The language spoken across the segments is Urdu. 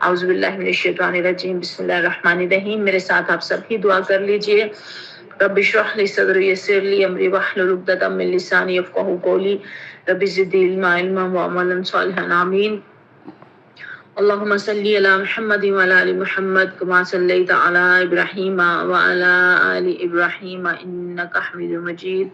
اعوذ باللہ من الشیطان الرجیم، بسم اللہ الرحمن الرحیم۔ میرے ساتھ آپ سب ہی دعا کر لیجئے۔ رب اشرح لی صدری ویسر لی امری واحلل عقدۃ من لسانی یفقہوا قولی، رب زدنی علما وعملا صالحا، آمین۔ اللہم صلی علی محمد وعلی آل محمد کما صلیت علی ابراہیم وعلی آل ابراہیم انک حمید مجید۔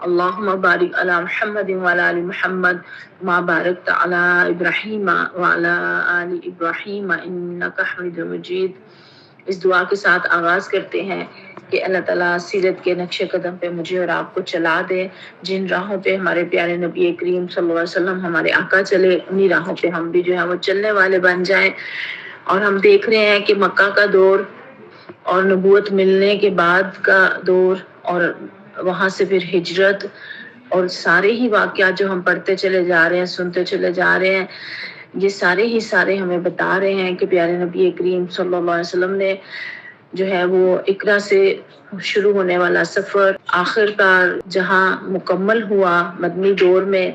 اللہم بارک علی محمد وعلی آل محمد کما بارکت علی ابراہیم وعلی آل ابراہیم انک حمید مجید۔ اس دعا کے ساتھ آغاز کرتے ہیں کہ اللہ تعالیٰ سیرت کے نقش قدم پہ مجھے اور آپ کو چلا دے، جن راہوں پہ ہمارے پیارے نبی کریم صلی اللہ علیہ وسلم ہمارے آقا چلے، انہی راہوں پہ ہم بھی جو ہے وہ چلنے والے بن جائیں۔ اور ہم دیکھ رہے ہیں کہ مکہ کا دور اور نبوت ملنے کے بعد کا دور اور وہاں سے پھر ہجرت اور سارے ہی واقعات جو ہم پڑھتے چلے جا رہے ہیں، سنتے چلے جا رہے ہیں، یہ سارے ہمیں بتا رہے ہیں کہ پیارے نبی کریم صلی اللہ علیہ وسلم نے جو ہے وہ اقرا سے شروع ہونے والا سفر آخر کار جہاں مکمل ہوا مدنی دور میں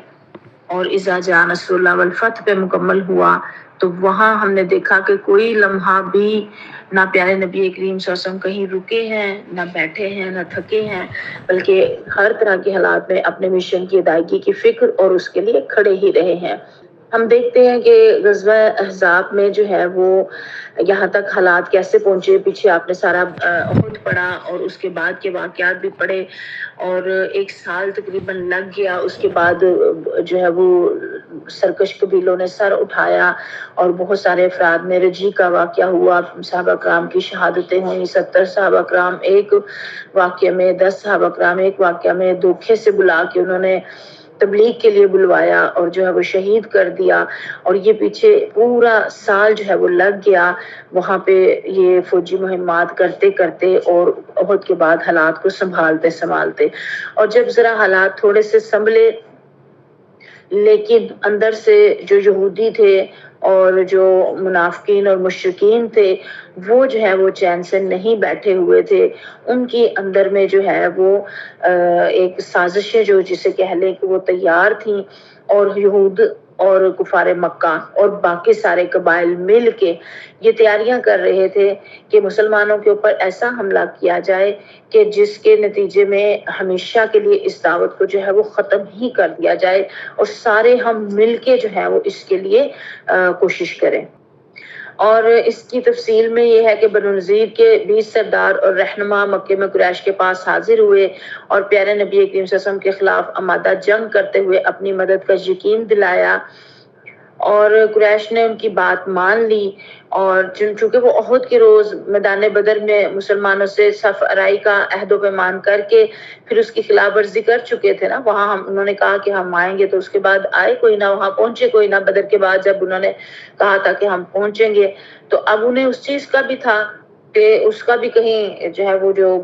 اور اذا جاء نصر اللہ والفتح پہ مکمل ہوا، تو وہاں ہم نے دیکھا کہ کوئی لمحہ بھی نہ پیارے نبی کریم صلی اللہ علیہ وسلم کہیں رکے ہیں، نہ بیٹھے ہیں، نہ تھکے ہیں، بلکہ ہر طرح کے حالات میں اپنے مشن کی ادائیگی کی فکر اور اس کے لیے کھڑے ہی رہے ہیں۔ ہم دیکھتے ہیں کہ غزوہ احزاب میں جو ہے وہ یہاں تک حالات کیسے پہنچے، پیچھے آپ نے سارا احد پڑھا اور اس کے بعد کے واقعات بھی پڑھے، اور 1 سال تقریباً لگ گیا۔ اس کے بعد جو ہے وہ سرکش قبیلوں نے سر اٹھایا اور بہت سارے افراد میں رجی کا واقعہ ہوا، صحابہ کرام کی شہادتیں ہوئیں، 70 صحابہ کرام ایک واقعے میں، 10 صحابہ کرام ایک واقعہ میں دھوکے سے بلا کے انہوں نے تبلیغ کے لیے بلوایا اور جو ہے وہ شہید کر دیا، اور یہ پیچھے پورا سال جو ہے وہ لگ گیا وہاں پہ یہ فوجی مہمات کرتے کرتے اور احد کے بعد حالات کو سنبھالتے۔ اور جب ذرا حالات تھوڑے سے سنبھلے، لیکن اندر سے جو یہودی تھے اور جو منافقین اور مشرکین تھے وہ جو ہے وہ چین سے نہیں بیٹھے ہوئے تھے، ان کی اندر میں جو ہے وہ ایک سازشیں جو جسے کہہ لیں کہ وہ تیار تھیں، اور یہود اور کفار مکہ اور باقی سارے قبائل مل کے یہ تیاریاں کر رہے تھے کہ مسلمانوں کے اوپر ایسا حملہ کیا جائے کہ جس کے نتیجے میں ہمیشہ کے لیے اس دعوت کو جو ہے وہ ختم ہی کر دیا جائے، اور سارے ہم مل کے جو ہے وہ اس کے لیے کوشش کریں۔ اور اس کی تفصیل میں یہ ہے کہ بنو نذیر کے 20 سردار اور رہنما مکے میں قریش کے پاس حاضر ہوئے اور پیارے نبی کریم صلی اللہ علیہ وسلم کے خلاف آمادہ جنگ کرتے ہوئے اپنی مدد کا یقین دلایا، اور قریش نے ان کی بات مان لی، اور چونکہ وہ احد کے روز میدان بدر میں مسلمانوں سے صف آرائی کا عہد و پیمان کر کے پھر اس کی خلاف ورزی کر چکے تھے نا، وہاں انہوں نے کہا کہ ہم آئیں گے، تو اس کے بعد آئے کوئی نہ، وہاں پہنچے کوئی نہ۔ بدر کے بعد جب انہوں نے کہا تھا کہ ہم پہنچیں گے، تو اب انہیں اس چیز کا بھی تھا کہ اس کا بھی کہیں جو ہے وہ جو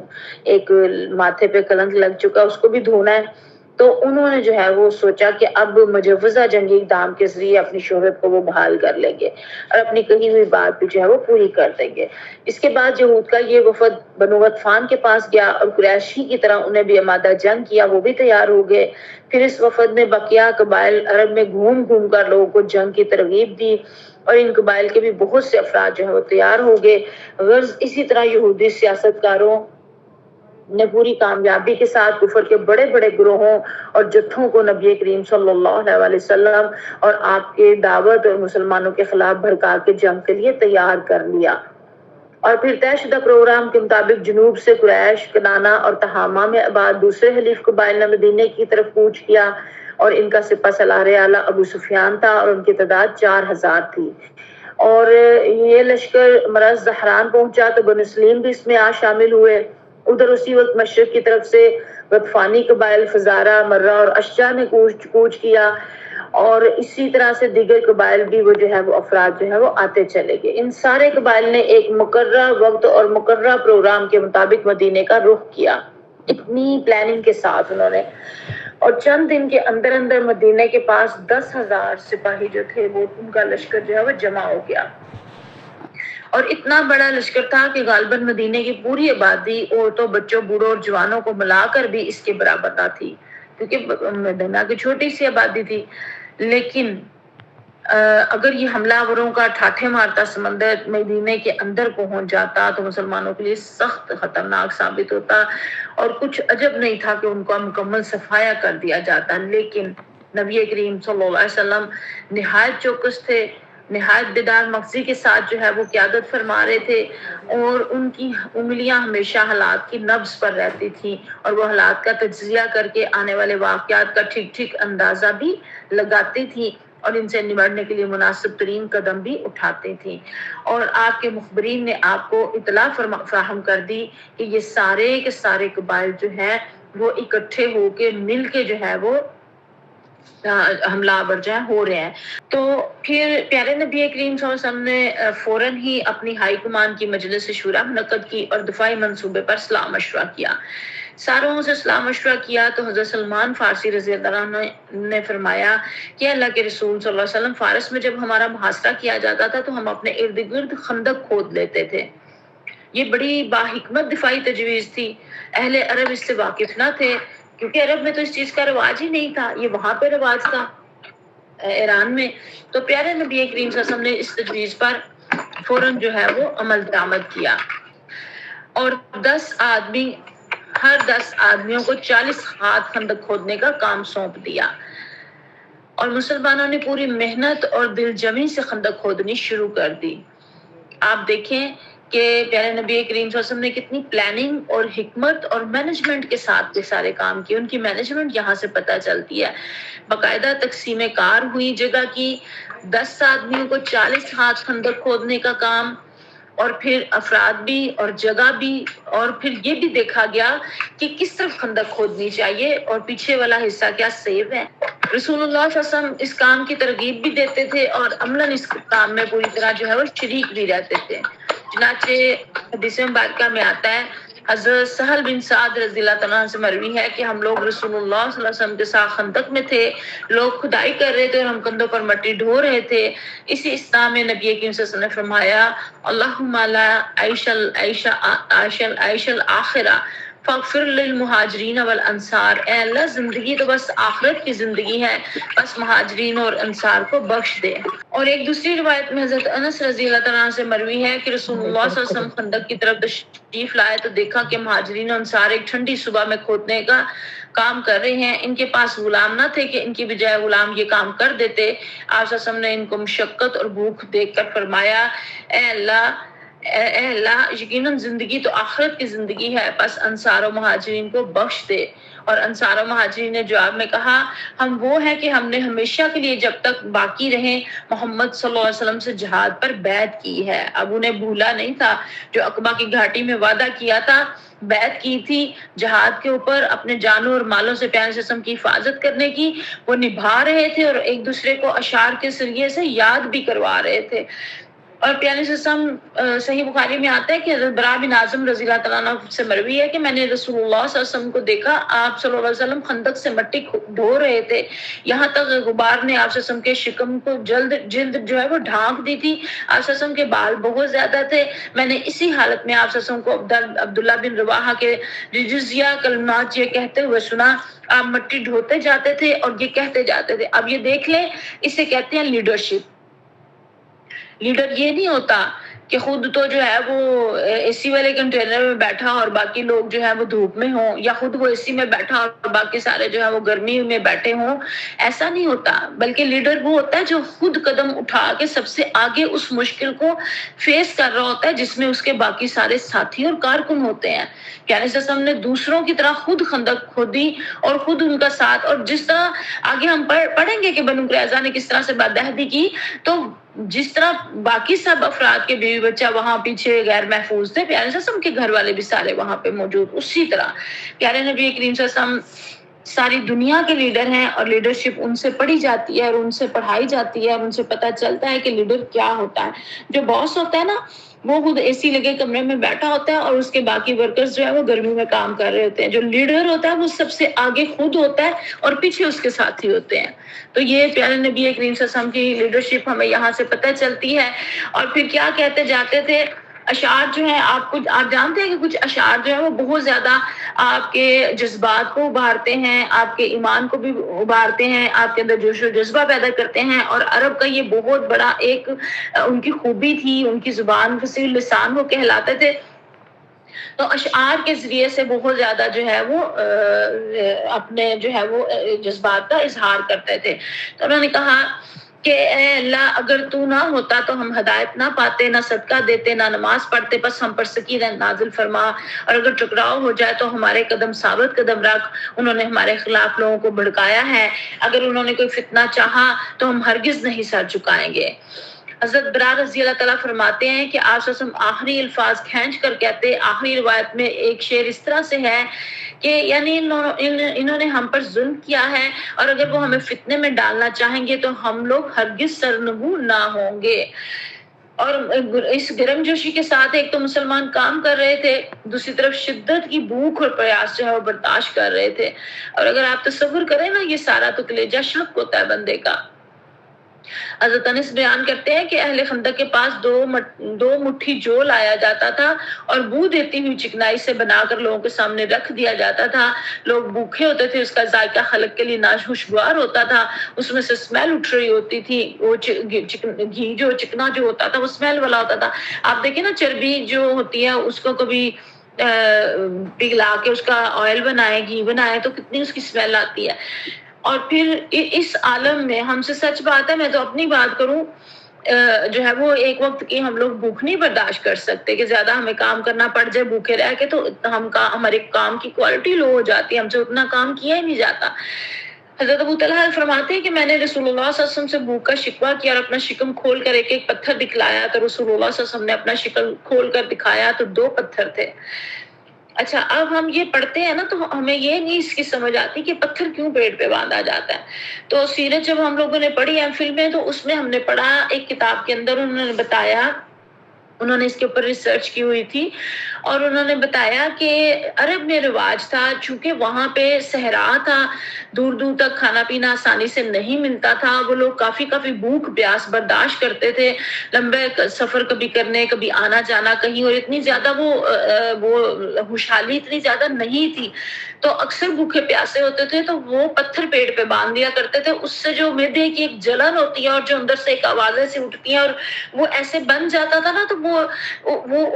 ایک ماتھے پہ کلنک لگ چکا اس کو بھی دھونا ہے، تو انہوں نے جو ہے وہ سوچا کہ اب مجوزہ جنگی اقدام کے ذریعے اپنی شہرت کو وہ بحال کر لیں گے اور اپنی کہی ہوئی بات بھی جو ہے وہ پوری کر دیں گے۔ اس کے بعد یہود کا یہ وفد بنو غطفان کے پاس گیا اور قریش ہی کی طرح انہیں بھی آمادہ جنگ کیا، وہ بھی تیار ہو گئے۔ پھر اس وفد نے بقیہ قبائل عرب میں گھوم گھوم کر لوگوں کو جنگ کی ترغیب دی، اور ان قبائل کے بھی بہت سے افراد جو ہے وہ تیار ہو گئے۔ غرض اسی طرح یہودی سیاستکاروں نے پوری کامیابی کے ساتھ کفر کے بڑے بڑے گروہوں اور جتھوں کو نبی کریم صلی اللہ علیہ وسلم اور آپ کے دعوت اور مسلمانوں کے خلاف بھڑکا کے جنگ کے لیے تیار کر لیا۔ اور پھر طے شدہ پروگرام کے مطابق جنوب سے قریش، کنانہ اور تہامہ میں آباد دوسرے حلیف قبائل نے مدینے کی طرف کوچ کیا، اور ان کا سپہ سالار اعلیٰ ابو سفیان تھا اور ان کی تعداد 4000 تھی۔ اور یہ لشکر مرز زہران پہنچا تو بنو سلیم بھی اس میں شامل ہوئے۔ ادھر اسی وقت مشرق کی طرف سے غطفانی قبائل فزارہ، مرہ اور اشجع نے کوچ کیا، اور اسی طرح سے دیگر قبائل بھی وہ جو ہے وہ افراد جو ہے وہ آتے چلے گئے۔ ان سارے قبائل نے ایک مقررہ وقت اور مقررہ پروگرام کے مطابق مدینے کا رخ کیا، اتنی پلاننگ کے ساتھ انہوں نے، اور چند دن کے اندر اندر مدینے کے پاس 10,000 سپاہی جو تھے وہ ان کا لشکر جو ہے وہ جمع ہو گیا، اور اتنا بڑا لشکر تھا کہ غالباً مدینے کی پوری آبادی عورتوں، بچوں، بوڑھوں اور جوانوں کو ملا کر بھی اس کے برابر نہ تھی، کیونکہ مدینہ کی چھوٹی سی آبادی تھی۔ لیکن اگر یہ حملہ آوروں کا ٹھاٹھے مارتا سمندر مدینے کے اندر پہنچ جاتا تو مسلمانوں کے لیے سخت خطرناک ثابت ہوتا، اور کچھ عجب نہیں تھا کہ ان کا مکمل صفایا کر دیا جاتا۔ لیکن نبی کریم صلی اللہ علیہ وسلم نہایت چوکس تھے، نہایت بیدار مغزی کے ساتھ جو ہے وہ قیادت فرما رہے تھے، اور ان کی انگلیاں ہمیشہ حالات کی نبض پر رہتی تھیں، اور وہ حالات کا تجزیہ کر کے آنے والے واقعات کا ٹھیک ٹھیک اندازہ بھی لگاتی تھیں، اور ان سے نمٹنے کے لیے مناسب ترین قدم بھی اٹھاتے تھے۔ اور آپ کے مخبرین نے آپ کو اطلاع فراہم کر دی کہ یہ سارے کے سارے قبائل جو ہیں وہ اکٹھے ہو کے مل کے جو ہے وہ حملہ آور جو ہے ہو رہے ہیں۔ تو پھر پیارے نبی کریم صلی اللہ علیہ وسلم نے فوراً ہی اپنی ہائی کمان کی مجلس شورا منعقد کی اور دفاعی منصوبے پر صلاح مشورہ کیا۔ ساروں سے صلاح مشورہ کیا تو حضرت سلمان فارسی رضی اللہ عنہ نے فرمایا کہ اللہ کے رسول صلی اللہ علیہ وسلم، فارس میں جب ہمارا محاصرہ کیا جاتا تھا تو ہم اپنے ارد گرد خندق کھود لیتے تھے۔ یہ بڑی باحکمت دفاعی تجویز تھی۔ اہل عرب اس سے واقف نہ تھے، کیونکہ عرب میں تو اس چیز کا رواج ہی نہیں تھا، یہ وہاں پہ رواج تھا ایران میں۔ تو پیارے نبی کریم صلی اللہ علیہ وسلم نے اس تجویز پر فوراً جو ہے وہ عمل درآمد کیا، اور 10 آدمی، ہر 10 آدمیوں کو 40 ہاتھ خندق کھودنے کا کام سونپ دیا، اور مسلمانوں نے پوری محنت اور دل جمی سے خندق کھودنی شروع کر دی۔ آپ دیکھیں کہ پیارے نبی کریم صلی اللہ علیہ وسلم نے کتنی پلاننگ اور حکمت اور مینجمنٹ کے ساتھ یہ سارے کام کیے۔ ان کی مینجمنٹ یہاں سے پتہ چلتی ہے۔ باقاعدہ تقسیم کار ہوئی جگہ کی، 10 آدمیوں کو 40 ہاتھ خندق کھودنے کا کام، اور پھر افراد بھی اور جگہ بھی، اور پھر یہ بھی دیکھا گیا کہ کس طرف خندق کھودنی چاہیے اور پیچھے والا حصہ کیا سیف ہے۔ رسول اللہ صلی اللہ علیہ وسلم اس کام کی ترغیب بھی دیتے تھے، اور عملاً اس کام میں پوری طرح جو ہے وہ شریک بھی رہتے تھے۔ چنانچہ حدیث مبارکہ میں آتا ہے، حضرت سہل بن سعد رضی اللہ تعالیٰ عنہ سے مروی ہے کہ ہم لوگ رسول اللہ صلی اللہ علیہ وسلم کے ساتھ خندق میں تھے، لوگ کھدائی کر رہے تھے اور ہم کندھوں پر مٹی ڈھو رہے تھے۔ اسی اسنا میں نبی کریم صلی اللہ علیہ وسلم نے فرمایا، اللہم لا عیش الآخرہ فاغفر للمہاجرین والانصار، اے اللہ زندگی تو بس آخرت کی زندگی ہے، بس مہاجرین اور انصار کو بخش دے۔ اور ایک دوسری روایت میں حضرت انس رضی اللہ تعالیٰ عنہ سے مروی ہے کہ رسول اللہ صلی اللہ علیہ وسلم خندق کی طرف تشریف لائے تو دیکھا کہ مہاجرین اور انصار ایک ٹھنڈی صبح میں کھودنے کا کام کر رہے ہیں۔ ان کے پاس غلام نہ تھے کہ ان کی بجائے غلام یہ کام کر دیتے۔ آپ صلی اللہ علیہ وسلم نے ان کو مشقت اور بھوک دیکھ کر فرمایا، اے اللہ یقیناً زندگی تو آخرت کی زندگی ہے، بس انصار و مہاجرین کو بخش دے۔ اور انصار و مہاجرین نے جواب میں کہا، ہم وہ ہیں کہ ہم نے ہمیشہ کے لیے جب تک باقی رہیں محمد صلی اللہ علیہ وسلم سے جہاد پر بیعت کی ہے۔ اب انہیں بھولا نہیں تھا جو عقبہ کی گھاٹی میں وعدہ کیا تھا، بیعت کی تھی جہاد کے اوپر اپنے جانوں اور مالوں سے پیارے جسم کی حفاظت کرنے کی، وہ نبھا رہے تھے اور ایک دوسرے کو اشعار کے ذریعے سے یاد بھی کروا رہے تھے۔ اور پیارے جسم صحیح بخاری میں آتا ہے کہ حضرت براء بن عازم رضی اللہ تعالیٰ عنہ سے مروی ہے کہ میں نے رسول اللہ صلی اللہ علیہ وسلم کو دیکھا، آپ صلی اللہ علیہ وسلم خندق سے مٹی ڈھو رہے تھے، یہاں تک غبار نے آپ صلی اللہ علیہ وسلم کے شکم کو جلد جو ہے وہ ڈھانک دی تھی۔ آپ صلی اللہ علیہ وسلم کے بال بہت زیادہ تھے۔ میں نے اسی حالت میں آپ صلی اللہ علیہ وسلم کو عبداللہ بن رواحہ کے جزیہ کلمات یہ کہتے ہوئے سنا، آپ مٹی ڈھوتے جاتے تھے اور یہ کہتے جاتے تھے۔ اب یہ دیکھ لیں، اسے کہتے ہیں لیڈرشپ۔ لیڈر یہ نہیں ہوتا کہ خود تو جو ہے وہ اے سی والے کنٹینر میں بیٹھا اور باقی لوگ جو ہے وہ دھوپ میں ہوں، یا خود وہ اے سی میں بیٹھا اور باقی سارے جو ہے وہ گرمی میں بیٹھے ہوں۔ ایسا نہیں ہوتا، بلکہ لیڈر وہ ہوتا ہے جو خود قدم اٹھا کے سب سے آگے اس مشکل کو فیس کر رہا ہوتا ہے جس میں اس کے باقی سارے ساتھی اور کارکن ہوتے ہیں۔ پیارے صلی اللہ علیہ وسلم نے دوسروں کی طرح خود خندق کھودی اور خود ان کا ساتھ، اور جس طرح آگے ہم پڑھیں گے کہ بنو قریظہ نے کس طرح سے بدعہدی کی، تو جس طرح باقی سب افراد کے بیوی بچہ وہاں پیچھے غیر محفوظ تھے، پیارے صلی اللہ علیہ وسلم کے گھر والے بھی سارے وہاں پہ موجود، اسی طرح پیارے نبی کریم صلی اللہ علیہ وسلم ساری دنیا کے لیڈر ہیں، اور لیڈرشپ ان سے پڑھی جاتی ہے اور ان سے پڑھائی جاتی ہے، اور ان سے پتہ چلتا ہے کہ لیڈر کیا ہوتا ہے۔ جو باس ہوتا ہے نا، وہ خود اے سی لگے کمرے میں بیٹھا ہوتا ہے اور اس کے باقی ورکرز جو ہے وہ گرمی میں کام کر رہے ہوتے ہیں۔ جو لیڈر ہوتا ہے وہ سب سے آگے خود ہوتا ہے اور پیچھے اس کے ساتھی ہوتے ہیں۔ تو یہ پیارے نبی کریم صلی اللہ علیہ وسلم کی لیڈرشپ ہمیں یہاں سے پتہ چلتی ہے۔ اور پھر کیا کہتے جاتے تھے اشعار جو ہیں آپ جانتے ہیں کہ کچھ اشعار جو ہیں وہ بہت زیادہ آپ کے جذبات کو ابھارتے ہیں، آپ کے ایمان کو بھی ابھارتے ہیں، آپ کے اندر جوش و جذبہ پیدا کرتے ہیں، اور عرب کا یہ بہت بڑا ایک ان کی خوبی تھی، ان کی زبان فصیح اللسان وہ کہلاتے تھے۔ تو اشعار کے ذریعے سے بہت زیادہ جو ہے وہ اپنے جو ہے وہ جذبات کا اظہار کرتے تھے۔ تو انہوں نے کہا کہ اے اللہ، اگر تو نہ ہوتا تو ہم ہدایت نہ پاتے، نہ صدقہ دیتے، نہ نماز پڑھتے، بس ہم پر سکینت نازل فرما، اور اگر ٹکراؤ ہو جائے تو ہمارے قدم ثابت قدم رکھ۔ انہوں نے ہمارے خلاف لوگوں کو بھڑکایا ہے، اگر انہوں نے کوئی فتنہ چاہا تو ہم ہرگز نہیں سر جھکائیں گے۔ حضرت برار رضی اللہ تعالیٰ فرماتے ہیں کہ آپ وسلم آخری الفاظ کھینچ کر کہتے، آخری روایت میں ایک شعر اس طرح سے ہے کہ یعنی انہوں نے ہم پر ظلم کیا ہے، اور اگر وہ ہمیں فتنے میں ڈالنا چاہیں گے تو ہم لوگ ہرگز سرنگوں نہ ہوں گے۔ اور اس گرم جوشی کے ساتھ ایک تو مسلمان کام کر رہے تھے، دوسری طرف شدت کی بھوک اور پیاس جو ہے وہ برداشت کر رہے تھے، اور اگر آپ تصور کریں نا یہ سارا تو کلیجہ شک ہوتا ہے بندے کا۔ حضرت انس بیان کرتے ہیں کہ اہل خندق کے پاس دو مٹھی جو لایا جاتا تھا اور بو دیتی ہوئی چکنائی سے بنا کر لوگوں کے سامنے رکھ دیا جاتا تھا۔ لوگ بھوکے ہوتے تھے، اس کا ذائقہ خلق کے لیے ناخوشگوار ہوتا تھا، اس میں سے اسمیل اٹھ رہی ہوتی تھی، وہ گھی جو چکنا جو ہوتا تھا وہ اسمیل والا ہوتا تھا۔ آپ دیکھیں نا چربی جو ہوتی ہے اس کو کبھی پگھلا کے اس کا آئل بنائے، گھی بنائے تو کتنی اس کی اسمیل آتی ہے۔ اور پھر اس عالم میں ہم سے سچ بات ہے، میں تو اپنی بات کروں، جو ہے وہ ایک وقت کی ہم لوگ بھوک نہیں برداشت کر سکتے کہ زیادہ ہمیں کام کرنا پڑ جائے بھوکے رہ کے، تو ہمارے کام کی کوالٹی لو ہو جاتی ہے، ہم سے اتنا کام کیا ہی نہیں جاتا۔ حضرت ابو طلحہ فرماتے ہیں کہ میں نے رسول اللہ صلی اللہ علیہ وسلم سے بھوک کا شکوہ کیا اور اپنا شکم کھول کر ایک پتھر دکھلایا، تو رسول اللہ صلی اللہ علیہ وسلم نے اپنا شکم کھول کر دکھایا تو 2 پتھر تھے۔ اچھا، اب ہم یہ پڑھتے ہیں نا تو ہمیں یہ نہیں اس کی سمجھ آتی کہ پتھر کیوں پیٹ پہ باندھا جاتا ہے۔ تو سیرت جب ہم لوگوں نے پڑھی ایم فل میں تو اس میں ہم نے پڑھا ایک کتاب کے اندر انہوں نے بتایا، انہوں نے اس کے اوپر ریسرچ کی ہوئی تھی، اور انہوں نے بتایا کہ عرب میں رواج تھا، چونکہ وہاں پہ صحرا تھا، دور دور تک کھانا پینا آسانی سے نہیں ملتا تھا، وہ لوگ کافی بھوک پیاس برداشت کرتے تھے، لمبے سفر کبھی کرنے کبھی آنا جانا کہیں، اور اتنی زیادہ وہ خوشحالی اتنی زیادہ نہیں تھی، تو اکثر بھوکے پیاسے ہوتے تھے تو وہ پتھر پیٹ پہ باندھ دیا کرتے تھے۔ اس سے جو معدے کی ایک جلن ہوتی ہے اور جو اندر سے ایک آوازیں سی اٹھتی ہیں اور وہ ایسے بن جاتا تھا نا، تو وہ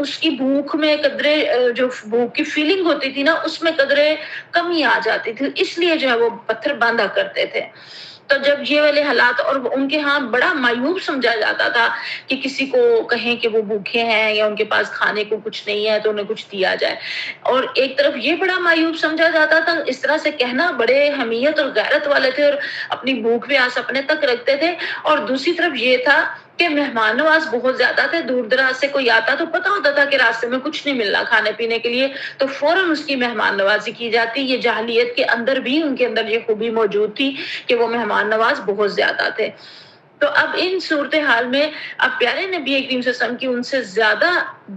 اس کی بھوک میں قدرے جو بھوک کی فیلنگ ہوتی تھی نا اس میں قدرے کمی آ جاتی تھی، اس لیے جو ہے وہ پتھر باندھا کرتے تھے۔ تو جب یہ والے حالات، اور ان کے ہاں بڑا معیوب سمجھا جاتا تھا کہ کسی کو کہیں کہ وہ بھوکے ہیں یا ان کے پاس کھانے کو کچھ نہیں ہے تو انہیں کچھ دیا جائے، اور ایک طرف یہ بڑا معیوب سمجھا جاتا تھا، اس طرح سے کہنا بڑے حمیت اور غیرت والے تھے اور اپنی بھوک پیاس اپنے تک رکھتے تھے، اور دوسری طرف یہ تھا کہ مہمان نواز بہت زیادہ تھے، دور دراز سے کوئی آتا تو پتہ ہوتا تھا کہ راستے میں کچھ نہیں مل رہا کھانے پینے کے لیے تو فوراً اس کی مہمان نوازی کی جاتی۔ یہ جاہلیت کے اندر بھی ان کے اندر یہ خوبی موجود تھی کہ وہ مہمان نواز بہت زیادہ تھے۔ تو اب ان صورتحال میں اب پیارے نبی کریم صلی اللہ علیہ وسلم کی ان سے زیادہ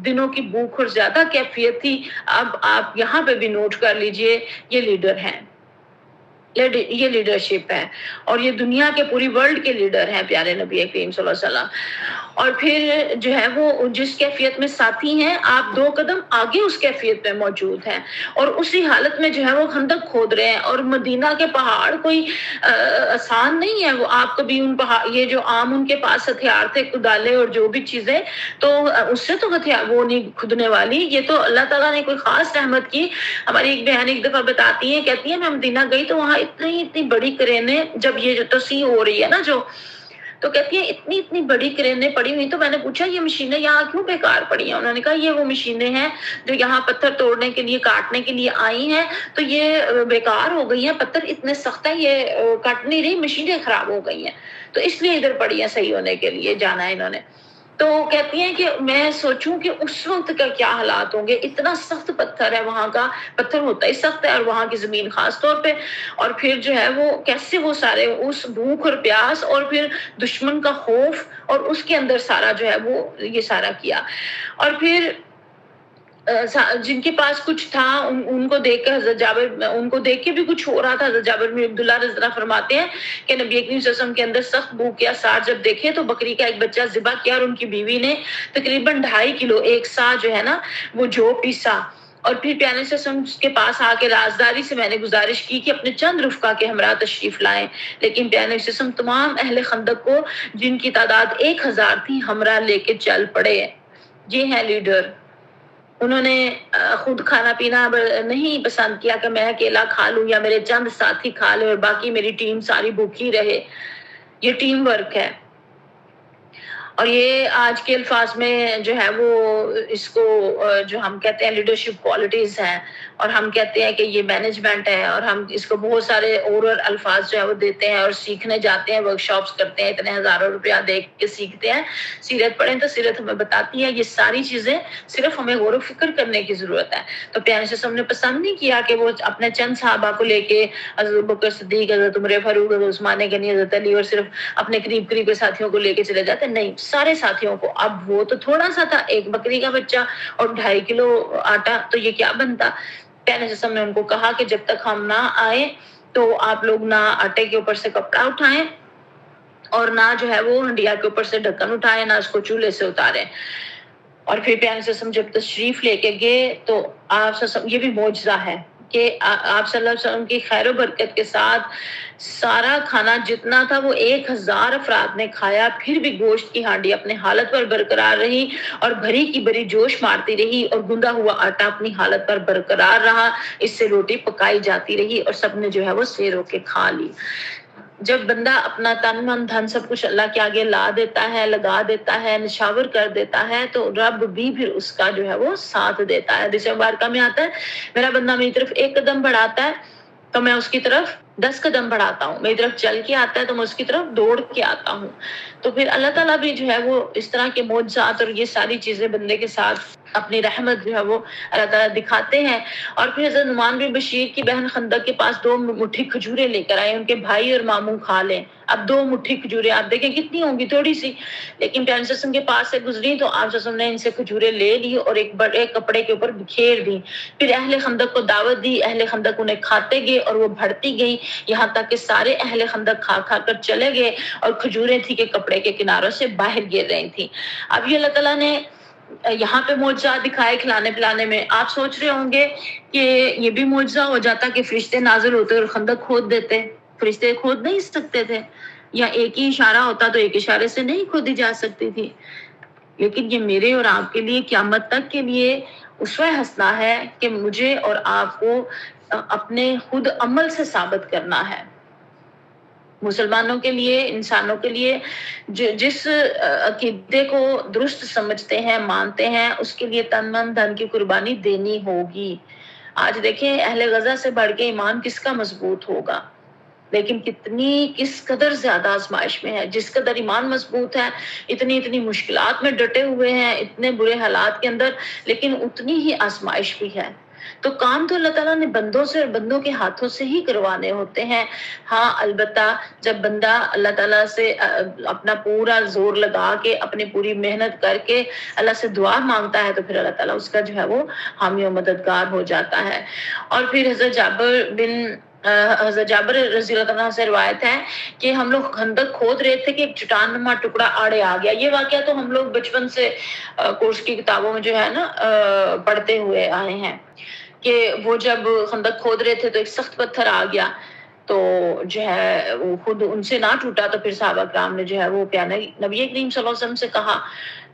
دنوں کی بھوک اور زیادہ کیفیت تھی۔ اب آپ یہاں پہ بھی نوٹ کر لیجئے، یہ لیڈر ہیں، یہ لیڈرشپ ہے، اور یہ دنیا کے پوری ورلڈ کے لیڈر ہیں پیارے نبی کریم صلی اللہ علیہ وسلم، اور پھر جو ہے وہ جس کیفیت میں ساتھی ہیں، آپ 2 قدم آگے اس کیفیت میں موجود ہیں، اور اسی حالت میں جو ہے وہ خندق کھود رہے ہیں، اور مدینہ کے پہاڑ کوئی آسان نہیں ہے، وہ آپ کبھی ان پہاڑ، یہ جو عام ان کے پاس ہتھیار تھے کدالے اور جو بھی چیزیں، تو اس سے تو ہتھیار وہ نہیں کھدنے والی، یہ تو اللہ تعالیٰ نے کوئی خاص رحمت کی۔ ہماری ایک بہن ایک دفعہ بتاتی ہیں، کہتی ہے میں مدینہ گئی تو وہاں اتنی بڑی کرینیں، جب یہ جو تصحیح ہو رہی ہے نا جو، تو کہتی ہیں اتنی بڑی کرینیں پڑی ہوئی، تو میں نے پوچھا یہ مشینیں یہاں کیوں بیکار پڑی ہیں؟ انہوں نے کہا یہ وہ مشینیں ہیں جو یہاں پتھر توڑنے کے لیے کاٹنے کے لیے آئی ہیں، تو یہ بیکار ہو گئی ہیں، پتھر اتنے سخت ہیں یہ کٹ نہیں رہی، مشینیں خراب ہو گئی ہیں، تو اس لیے ادھر پڑی ہیں صحیح ہونے کے لیے، جانا ہے انہوں نے۔ تو کہتی ہیں کہ میں سوچوں کہ اس وقت کا کیا حالات ہوں گے، اتنا سخت پتھر ہے، وہاں کا پتھر ہوتا ہی سخت ہے اور وہاں کی زمین خاص طور پہ، اور پھر جو ہے وہ کیسے وہ سارے اس بھوک اور پیاس اور پھر دشمن کا خوف اور اس کے اندر سارا جو ہے وہ یہ سارا کیا، اور پھر جن کے پاس کچھ تھا ان کو دیکھ کر حضرت جابر، ان کو دیکھ کے بھی کچھ ہو رہا تھا. حضرت جابر بن عبداللہ رضی اللہ عنہ فرماتے ہیں کہ نبی کریم صلی اللہ علیہ وسلم کے اندر سخت بھوک یا سار جب دیکھے تو بکری کا ایک بچہ ذبح کیا اور ان کی بیوی نے تقریباً 2.5 کلو ایک سا جو ہے نا وہ جو پیسا. اور پھر پیارے صلی اللہ علیہ وسلم کے پاس آ کے رازداری سے میں نے گزارش کی کہ اپنے چند رفقا کے ہمراہ تشریف لائیں، لیکن پیارے صلی اللہ علیہ وسلم تمام اہل خندق کو جن کی تعداد 1000 تھی ہمراہ لے کے چل پڑے. یہ ہے لیڈر. انہوں نے خود کھانا پینا نہیں پسند کیا کہ میں اکیلا کھا لوں یا میرے چند ساتھی کھا لیں اور باقی میری ٹیم ساری بھوکی رہے. یہ ٹیم ورک ہے. اور یہ آج کے الفاظ میں جو ہے وہ اس کو جو ہم کہتے ہیں لیڈرشپ کوالٹیز ہیں اور ہم کہتے ہیں کہ یہ مینجمنٹ ہے اور ہم اس کو بہت سارے اور الفاظ جو ہے وہ دیتے ہیں اور سیکھنے جاتے ہیں، ورکشاپس کرتے ہیں، اتنے ہزاروں روپیہ دے کے سیکھتے ہیں. سیرت پڑھیں تو سیرت ہمیں بتاتی ہے یہ ساری چیزیں صرف ہمیں غور و فکر کرنے کی ضرورت ہے. تو پیارے سے ہم نے پسند نہیں کیا کہ وہ اپنے چند صحابہ کو لے کے حضرت بکر صدیق، حضرت عمر فاروق، حضرت عثمان غنی، حضرت علی اور صرف اپنے قریب کے ساتھیوں کو لے کے چلے جاتے. نہیں، سارے ساتھیوں کو. اب وہ تو تھوڑا سا تھا، ایک بکری کا بچہ اور 2.5 کلو آٹا، تو یہ کیا بنتا. پیارے سے ہم نے ان کو کہا کہ جب تک ہم نہ آئے تو آپ لوگ نہ آٹے کے اوپر سے کپڑا اٹھائیں اور نہ جو ہے وہ ہنڈیا کے اوپر سے ڈھکن اٹھائیں، نہ اس کو چولہے سے اتاریں. اور پھر پیارے سے ہم جب تشریف لے کے گئے تو آپ یہ بھی معجزہ ہے کہ آپ صلی اللہ علیہ وسلم کی خیر و برکت کے ساتھ سارا کھانا جتنا تھا وہ 1000 افراد نے کھایا. پھر بھی گوشت کی ہانڈی اپنی حالت پر برقرار رہی اور بھری کی بھری جوش مارتی رہی اور گندا ہوا آٹا اپنی حالت پر برقرار رہا. اس سے روٹی پکائی جاتی رہی اور سب نے جو ہے وہ سیر ہو کے کھا لی. جب بندہ اپنا تن من دھن سب کچھ اللہ کے آگے لا دیتا ہے، لگا دیتا ہے، نشاور کر دیتا ہے تو رب بھی پھر اس کا جو ہے وہ ساتھ دیتا ہے. حدیث مبارکہ میں آتا ہے میرا بندہ میری طرف 1 قدم بڑھاتا ہے تو میں اس کی طرف 10 قدم بڑھاتا ہوں، میری طرف چل کے آتا ہے تو میں اس کی طرف دوڑ کے آتا ہوں. تو پھر اللہ تعالیٰ بھی جو ہے وہ اس طرح کے معجزات اور یہ ساری چیزیں بندے کے ساتھ اپنی رحمت جو ہے وہ اللہ تعالیٰ دکھاتے ہیں. اور پھر حضرت نعمان بن بشیر کی بہن خندق کے پاس 2 مٹھی کھجوریں لے کر آئے، ان کے بھائی اور ماموں کھا لیں. اب 2 مٹھی کھجوریں آپ دیکھیں کتنی ہوں گی، تھوڑی سی، لیکن پیارے وسلم کے پاس سے گزری تو آپ نے ان سے کھجوریں لے لی اور ایک بڑے کپڑے کے اوپر بکھیر دی. پھر اہل خندق کو دعوت دی، اہل خندق انہیں کھاتے گئے اور وہ بڑھتی گئی یہاں تک کہ سارے اہل خندق کھا کھا کر چلے گئے اور کھجوریں تھی کہ کپڑے کے کناروں سے باہر گر رہی تھی. اب یہ اللہ تعالیٰ نے یہاں پہ معجزات دکھائے کھلانے پلانے میں. آپ سوچ رہے ہوں گے کہ یہ بھی معجزہ ہو جاتا کہ فرشتے نازل ہوتے اور خندق کھود دیتے. فرشتے کھود نہیں سکتے تھے، یا ایک ہی اشارہ ہوتا تو ایک اشارے سے نہیں کھودی جا سکتی تھی. لیکن یہ میرے اور آپ کے لیے قیامت تک کے لیے اسوہ حسنہ ہے کہ مجھے اور آپ کو اپنے خود عمل سے ثابت کرنا ہے. مسلمانوں کے لیے، انسانوں کے لیے جس عقیدے کو درست سمجھتے ہیں، مانتے ہیں، اس کے لیے تن من دھن کی قربانی دینی ہوگی. آج دیکھیں اہل غزہ سے بڑھ کے ایمان کس کا مضبوط ہوگا، لیکن کس قدر زیادہ آزمائش میں ہے. جس قدر ایمان مضبوط ہے، اتنی مشکلات میں ڈٹے ہوئے ہیں، اتنے برے حالات کے اندر، لیکن اتنی ہی آزمائش بھی ہے. تو کام تو اللہ تعالیٰ نے بندوں سے اور بندوں کے ہاتھوں سے ہی کروانے ہوتے ہیں. ہاں البتہ جب بندہ اللہ تعالیٰ سے اپنا پورا زور لگا کے اپنی پوری محنت کر کے اللہ سے دعا مانگتا ہے تو پھر اللہ تعالیٰ اس کا جو ہے وہ حامی و مددگار ہو جاتا ہے. اور پھر حضرت جابر رضی اللہ عنہ سے روایت ہے کہ ہم لوگ خندق کھود رہے تھے کہ ایک چٹان نما ٹکڑا آڑے آ گیا. یہ واقعہ تو ہم لوگ بچپن سے کورس کی کتابوں میں جو ہے نا پڑھتے ہوئے آئے ہیں کہ وہ جب خندق کھود رہے تھے تو ایک سخت پتھر آ گیا تو جو ہے وہ خود ان سے نہ ٹوٹا تو پھر صحابہ کرام نے جو ہے وہ نبی کریم صلی اللہ علیہ وسلم سے کہا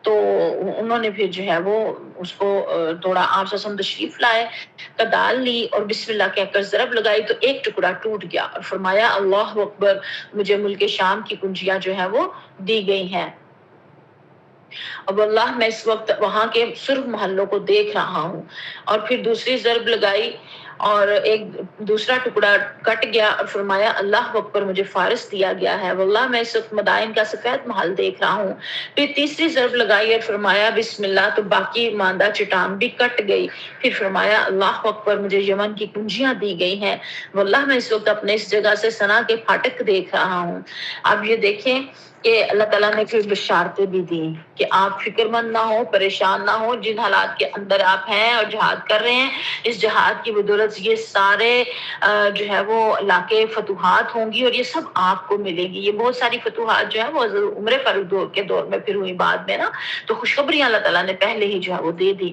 تو انہوں نے پھر جو ہے وہ اس کو توڑا. آپ صلی اللہ علیہ وسلم تشریف لائے، کدال لی اور بسم اللہ کہہ کر ضرب لگائی تو ایک ٹکڑا ٹوٹ گیا اور فرمایا اللہ اکبر، مجھے ملک شام کی کنجیاں جو ہیں وہ دی گئی ہیں. اب اللہ میں اس وقت وہاں کے سرخ محلوں کو دیکھ رہا ہوں. اور پھر دوسری ضرب لگائی اور ایک دوسرا ٹکڑا کٹ گیا اور فرمایا اللہ اکبر، مجھے فارس دیا گیا ہے. واللہ میں اس وقت مدائن کا سفید محل دیکھ رہا ہوں. پھر تیسری ضرب لگائی اور فرمایا بسم اللہ تو باقی ماندہ چٹان بھی کٹ گئی. پھر فرمایا اللہ اکبر، مجھے یمن کی کنجیاں دی گئی ہیں. واللہ میں اس وقت اپنے اس جگہ سے سنا کے پھاٹک دیکھ رہا ہوں. اب یہ دیکھیں کہ اللہ تعالیٰ نے پھر بشارتیں بھی دی کہ آپ فکر مند نہ ہو، پریشان نہ ہو، جن حالات کے اندر آپ ہیں اور جہاد کر رہے ہیں، اس جہاد کی بدولت یہ سارے جو ہے وہ علاقے فتوحات ہوں گی اور یہ سب آپ کو ملے گی۔ یہ بہت ساری فتوحات جو ہے وہ عمر فاروق کے دور میں پھر ہوئی بعد میں نا، تو خوشخبریاں اللہ تعالیٰ نے پہلے ہی جو ہے وہ دے دی۔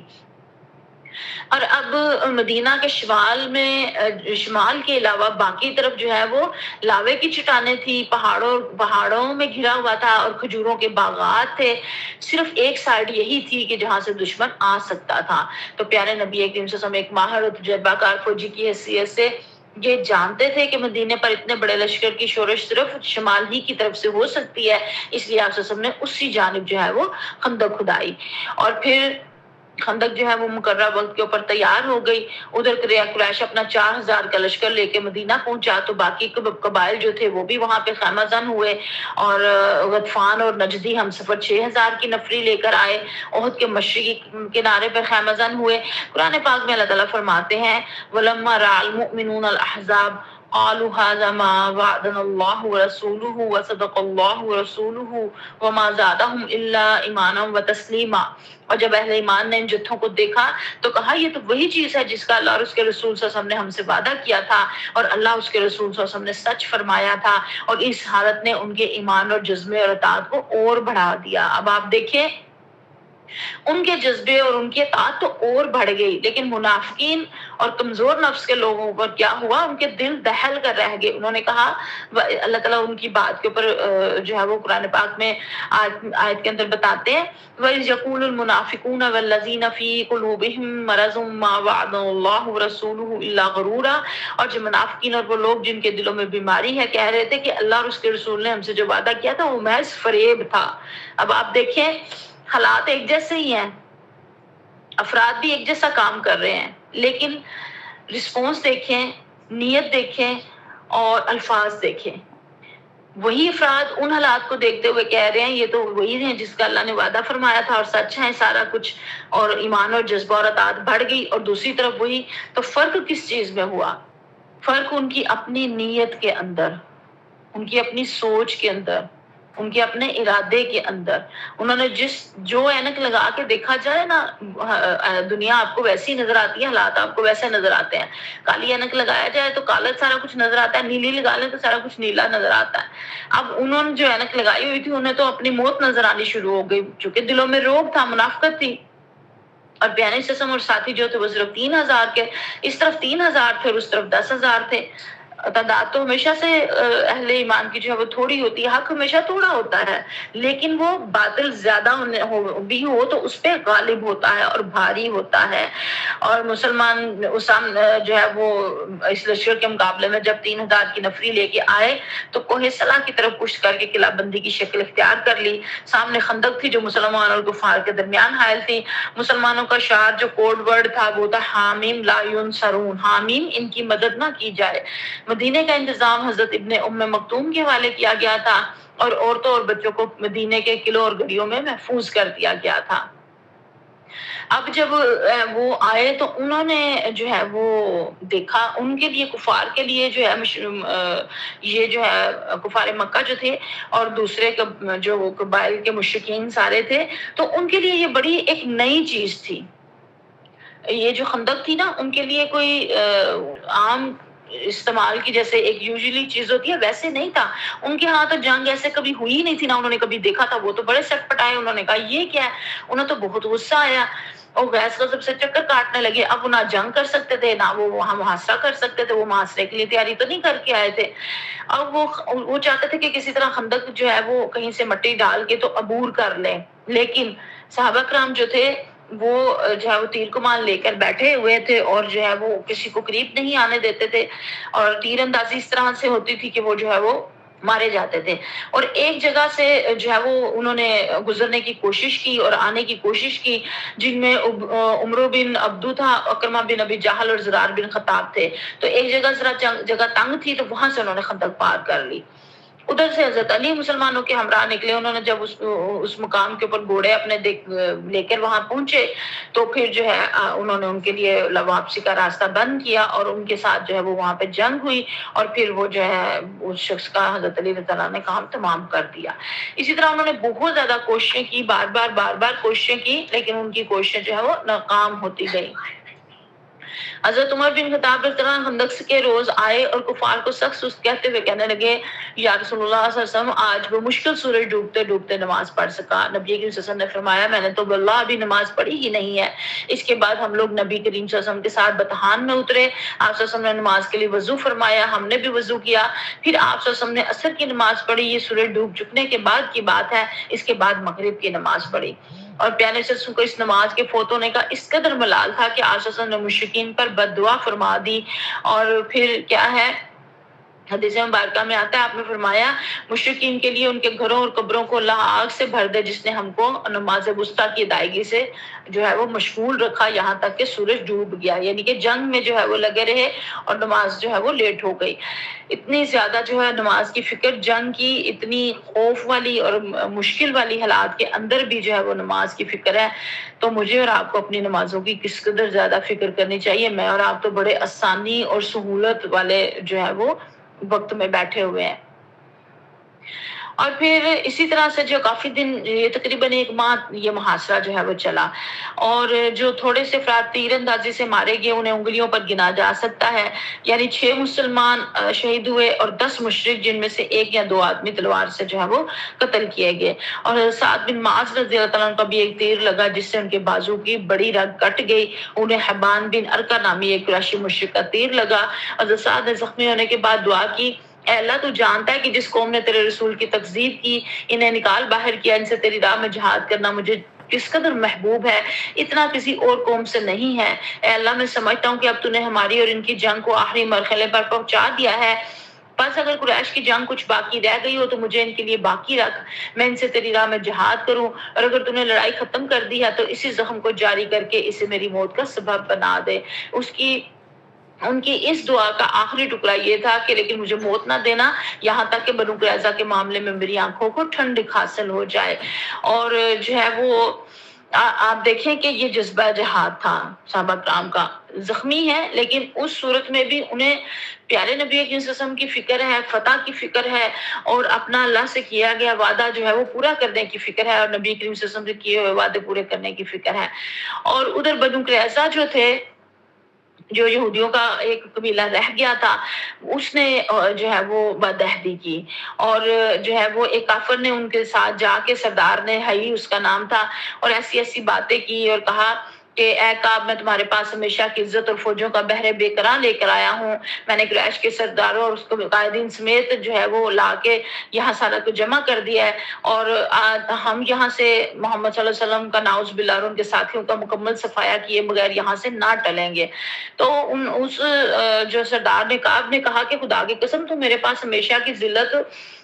اور اب مدینہ کے شمال کے علاوہ باقی طرف جو ہے وہ لاوے کی چٹانیں تھی، پہاڑوں میں گھرا ہوا تھا اور کھجوروں کے باغات تھے۔ صرف ایک سائیڈ یہی تھی کہ جہاں سے دشمن آ سکتا تھا۔ تو پیارے نبی کریم صلی اللہ علیہ وسلم ایک ماہر اور تجربہ کار فوجی کی حیثیت سے یہ جانتے تھے کہ مدینے پر اتنے بڑے لشکر کی شورش صرف شمال ہی کی طرف سے ہو سکتی ہے، اس لیے آپ صلی اللہ علیہ وسلم نے اسی جانب جو ہے وہ خندق کھدائی۔ اور پھر خندق جو ہے وہ مقررہ وقت کے اوپر تیار ہو گئی۔ ادھر قریش اپنا 4000 کا لشکر لے کے مدینہ پہنچا، تو باقی قبائل جو تھے وہ بھی وہاں پہ خیمہ زن ہوئے، اور غطفان اور نجدی ہم سفر 6000 کی نفری لے کر آئے، احد کے مشرقی کنارے پر خیمہ زن ہوئے۔ قرآن پاک میں اللہ تعالیٰ فرماتے ہیں وَلَمَّا رَأَى الْمُؤْمِنُونَ الْأَحْزَابَ قالوا هذا ما وعدنا الله ورسوله وصدق الله ورسوله وما زادهم الا ایمانا وتسلیما۔ اور جب اہل ایمان نے ان جتھوں کو دیکھا تو کہا یہ تو وہی چیز ہے جس کا اللہ اور اس کے رسول صلی اللہ علیہ وسلم نے ہم سے وعدہ کیا تھا، اور اللہ اس کے رسول صلی اللہ علیہ وسلم نے سچ فرمایا تھا، اور اس حالت نے ان کے ایمان اور جذبے اور اطاعت کو اور بڑھا دیا۔ اب آپ دیکھیں ان کے جذبے اور ان کی اطاعت تو اور بڑھ گئی، لیکن منافقین اور کمزور نفس کے لوگوں پر کیا ہوا، ان کے دل دہل کر رہ گئے۔ انہوں نے کہا، اللہ تعالیٰ ان کی بات کے اوپر جو ہے وہ قرآن پاک میں آیت کے اندر بتاتے ہیں وَإِذْ يَقُولُ الْمُنَافِقُونَ وَالَّذِينَ فِي قُلُوبِهِم مَّرَضٌ مَّا وَعَدَنَا اللَّهُ وَرَسُولُهُ إِلَّا غَرُورًا۔ اور جو منافقین اور وہ لوگ جن کے دلوں میں بیماری ہے کہہ رہے تھے کہ اللہ اور اس کے رسول نے ہم سے جو وعدہ کیا تھا وہ محض فریب تھا۔ اب آپ دیکھیں حالات ایک جیسے ہی ہیں، افراد بھی ایک جیسا کام کر رہے ہیں، لیکن رسپونس دیکھیں، نیت دیکھیں اور الفاظ دیکھیں۔ وہی افراد ان حالات کو دیکھتے ہوئے کہہ رہے ہیں یہ تو وہی ہیں جس کا اللہ نے وعدہ فرمایا تھا اور سچ ہے سارا کچھ، اور ایمان اور جذبہ اور اطاعت بڑھ گئی، اور دوسری طرف وہی۔ تو فرق کس چیز میں ہوا؟ فرق ان کی اپنی نیت کے اندر، ان کی اپنی سوچ کے اندر، ان کے اپنے ارادے کے اندر۔ انہوں نے جو اینک لگا کے دیکھا جائے نا، دنیا آپ کو ویسی نظر آتی ہے، حالات آپ کو ویسے نظر آتے ہیں۔ کالی اینک لگایا جائے تو کالا سارا کچھ نظر آتا ہے، نیلی لگا لیں تو سارا کچھ نیلا نظر آتا ہے۔ اب انہوں نے جو اینک لگائی ہوئی تھی انہیں تو اپنی موت نظر آنی شروع ہو گئی، چونکہ دلوں میں روب تھا، منافقت تھی۔ اور پیارے سسم اور ساتھی جو تھے وہ صرف 3000 کے، اس طرف 3000 تھے اور اس طرف 10,000 تھے۔ تعداد تو ہمیشہ سے اہل ایمان کی جو ہے وہ تھوڑی ہوتی ہے، حق ہمیشہ تھوڑا ہوتا ہے، لیکن وہ باطل زیادہ بھی ہو تو اس پہ غالب ہوتا ہے اور بھاری ہوتا ہے۔ اور مسلمان جو ہے وہ اس لشکر کے مقابلے میں جب 3000 کی نفری لے کے آئے تو کوہ صلا کی طرف پشت کر کے قلعہ بندی کی شکل اختیار کر لی۔ سامنے خندق تھی جو مسلمان اور کفار کے درمیان حائل تھی۔ مسلمانوں کا شعار جو کوڈ ورڈ تھا وہ تھا حامیم لا ینصرون، حامیم ان کی مدد نہ کی جائے۔ مدینے کا انتظام حضرت ابن ام مکتوم کے حوالے کیا گیا تھا، اور عورتوں اور بچوں کو مدینے کے قلعوں اور گڑیوں میں محفوظ کر دیا گیا تھا۔ اب جب وہ آئے تو انہوں نے جو ہے وہ دیکھا، ان کے لیے کفار کے لیے جو ہے یہ جو ہے کفار مکہ جو تھے اور دوسرے جو قبائل کے مشرکین سارے تھے، تو ان کے لیے یہ بڑی ایک نئی چیز تھی۔ یہ جو خندق تھی نا ان کے لیے کوئی عام استعمال کی جیسے ایک یوزلی چیز ہوتی ہے ویسے نہیں تھا۔ ان کے ہاں تو جنگ ایسے کبھی ہوئی نہیں تھی، نہ انہوں نے کبھی دیکھا تھا۔ وہ تو بڑے سٹ پٹائے، انہوں نے کہا یہ کیا ہے، انہیں تو بہت غصہ آیا اور غیظ غضب سے چکر کاٹنے لگے۔ اب وہ نہ جنگ کر سکتے تھے نہ وہ وہاں محاصرہ کر سکتے تھے، وہ محاصرے کے لیے تیاری تو نہیں کر کے آئے تھے۔ اب وہ چاہتے تھے کہ کسی طرح خندق جو ہے وہ کہیں سے مٹی ڈال کے تو عبور کر لیں، لیکن صحابہ کرام جو تھے وہ جو ہے وہ تیر کمان لے کر بیٹھے ہوئے تھے اور جو ہے وہ کسی کو قریب نہیں آنے دیتے تھے، اور تیر اندازی اس طرح سے ہوتی تھی کہ وہ جو ہے وہ مارے جاتے تھے۔ اور ایک جگہ سے جو ہے وہ انہوں نے گزرنے کی کوشش کی اور آنے کی کوشش کی، جن میں عمرو بن عبدو تھا، اکرمہ بن ابی جہل اور زرار بن خطاب تھے۔ تو ایک جگہ ذرا جگہ تنگ تھی تو وہاں سے انہوں نے خندق پار کر لی۔ ادھر سے حضرت علی مسلمانوں کے ہمراہ نکلے. انہوں نے جب اس مقام کے اوپر گھوڑے اپنے لے کر وہاں پہنچے تو پھر جو ہے انہوں نے ان کے لیے واپسی کا راستہ بند کیا اور ان کے ساتھ جو ہے وہ وہاں پہ جنگ ہوئی اور پھر وہ جو ہے اس شخص کا حضرت علی رضی اللہ عنہ نے کام تمام کر دیا. اسی طرح انہوں نے بہت زیادہ کوششیں کی، بار بار کوششیں کی، لیکن ان کی کوششیں جو ہے وہ ناکام ہوتی گئی. حضرت عمر بن خطاب رضی اللہ عنہ خندق کے روز آئے اور کفار کو سخت سست کہتے ہوئے کہنے لگے، یا رسول اللہ صلی اللہ علیہ وسلم آج وہ مشکل سورج ڈوبتے ڈوبتے نماز پڑھ سکا. نبی کریم صلی اللہ علیہ وسلم نے فرمایا، میں نے تو واللہ ابھی نماز پڑھی ہی نہیں ہے. اس کے بعد ہم لوگ نبی کریم صلی اللہ علیہ وسلم کے ساتھ بطحان میں اترے. آپ صلی اللہ علیہ وسلم نے نماز کے لیے وضو فرمایا، ہم نے بھی وضو کیا. پھر آپ صلی اللہ علیہ وسلم نے عصر کی نماز پڑھی، یہ سورج ڈوب چکنے کے بعد کی بات ہے. اس کے بعد مغرب کی نماز پڑھی. اور پیارے رسول کو اس نماز کے فوت ہونے کا اس قدر ملال تھا کہ آپ صلی اللہ علیہ وسلم نے مشرکین پر بد دعا فرما دی. اور پھر کیا ہے، حدیث مبارکہ میں آتا ہے، آپ نے فرمایا مشرکین کے لیے ان کے گھروں اور قبروں کو اللہ آگ سے بھر دے جس نے ہم کو نماز وسطیٰ کی ادائیگی سے جو ہے وہ مشغول رکھا یہاں تک کہ سورج ڈوب گیا. یعنی کہ جنگ میں جو ہے وہ لگے رہے اور نماز جو ہے وہ لیٹ ہو گئی. اتنی زیادہ جو ہے نماز کی فکر جنگ کی، اتنی خوف والی اور مشکل والی حالات کے اندر بھی جو ہے وہ نماز کی فکر ہے. تو مجھے اور آپ کو اپنی نمازوں کی کس قدر زیادہ فکر کرنی چاہیے. میں اور آپ تو بڑے آسانی اور سہولت والے جو ہے وہ وقت میں بیٹھے ہوئے ہیں. اور پھر اسی طرح سے جو کافی دن، یہ تقریباً 1 ماہ یہ محاصرہ جو ہے وہ چلا، اور جو تھوڑے سے افراد تیر اندازی سے مارے گئے انہیں انگلیوں پر گنا جا سکتا ہے. یعنی 6 مسلمان شہید ہوئے اور 10 مشرک جن میں سے 1 یا 2 آدمی تلوار سے جو ہے وہ قتل کیے گئے. اور سعد بن معاذ رضی اللہ عنہ کا بھی ایک تیر لگا جس سے ان کے بازو کی بڑی رگ کٹ گئی. انہیں حبان بن ارقا نامی ایک قریشی مشرک کا تیر لگا. حضرت سعد نے زخمی ہونے کے بعد دعا کی، اے اللہ تو جانتا ہے کہ جس قوم نے تیرے رسول کی تکذیب کی، انہیں نکال باہر کیا، ان سے تیری راہ میں جہاد کرنا مجھے کس قدر محبوب ہے، اتنا کسی اور قوم سے نہیں ہے. اے اللہ میں سمجھتا ہوں کہ اب تو نے ہماری اور ان کی جنگ کو آخری مرحلے پر پہنچا دیا ہے. بس اگر قریش کی جنگ کچھ باقی رہ گئی ہو تو مجھے ان کے لیے باقی رکھ، میں ان سے تیری راہ میں جہاد کروں. اور اگر تو نے لڑائی ختم کر دی ہے تو اسی زخم کو جاری کر کے اسے میری موت کا سبب بنا دے. ان کی اس دعا کا آخری ٹکڑا یہ تھا کہ لیکن مجھے موت نہ دینا یہاں تک کہ بنو قریظہ کے معاملے میں میری آنکھوں کو ٹھنڈک حاصل ہو جائے. اور جو ہے وہ آپ دیکھیں کہ یہ جذبہ جہاد تھا صحابہ کرام کا. زخمی ہے لیکن اس صورت میں بھی انہیں پیارے نبی کریم صلی اللہ علیہ وسلم کی فکر ہے، فتح کی فکر ہے، اور اپنا اللہ سے کیا گیا وعدہ جو ہے وہ پورا کرنے کی فکر ہے، اور نبی کریم صلی اللہ علیہ وسلم سے کیے ہوئے وعدے پورے کرنے کی فکر ہے. اور ادھر بنو قریظہ جو تھے، جو یہودیوں کا ایک قبیلہ رہ گیا تھا، اس نے جو ہے وہ بدعہدی کی، اور جو ہے وہ ایک کافر نے ان کے ساتھ جا کے، سردار نے، حئی اس کا نام تھا، اور ایسی باتیں کی اور کہا کہ اے کعب، میں تمہارے پاس ہمیشہ کی عزت اور فوجوں کا بحر بے قرار لے کر آیا ہوں. میں نے قریش کے سرداروں اور اس کو قائدین سمیت جو ہے وہ لا کے یہاں سارا کو جمع کر دیا ہے، اور ہم یہاں سے محمد صلی اللہ علیہ وسلم کا نعوذ باللہ اور ان کے ساتھیوں کا مکمل صفایا کیے بغیر یہاں سے نہ ٹلیں گے. تو اس جو سردار نے کعب نے کہا کہ خدا کی قسم تو میرے پاس ہمیشہ کی ذلت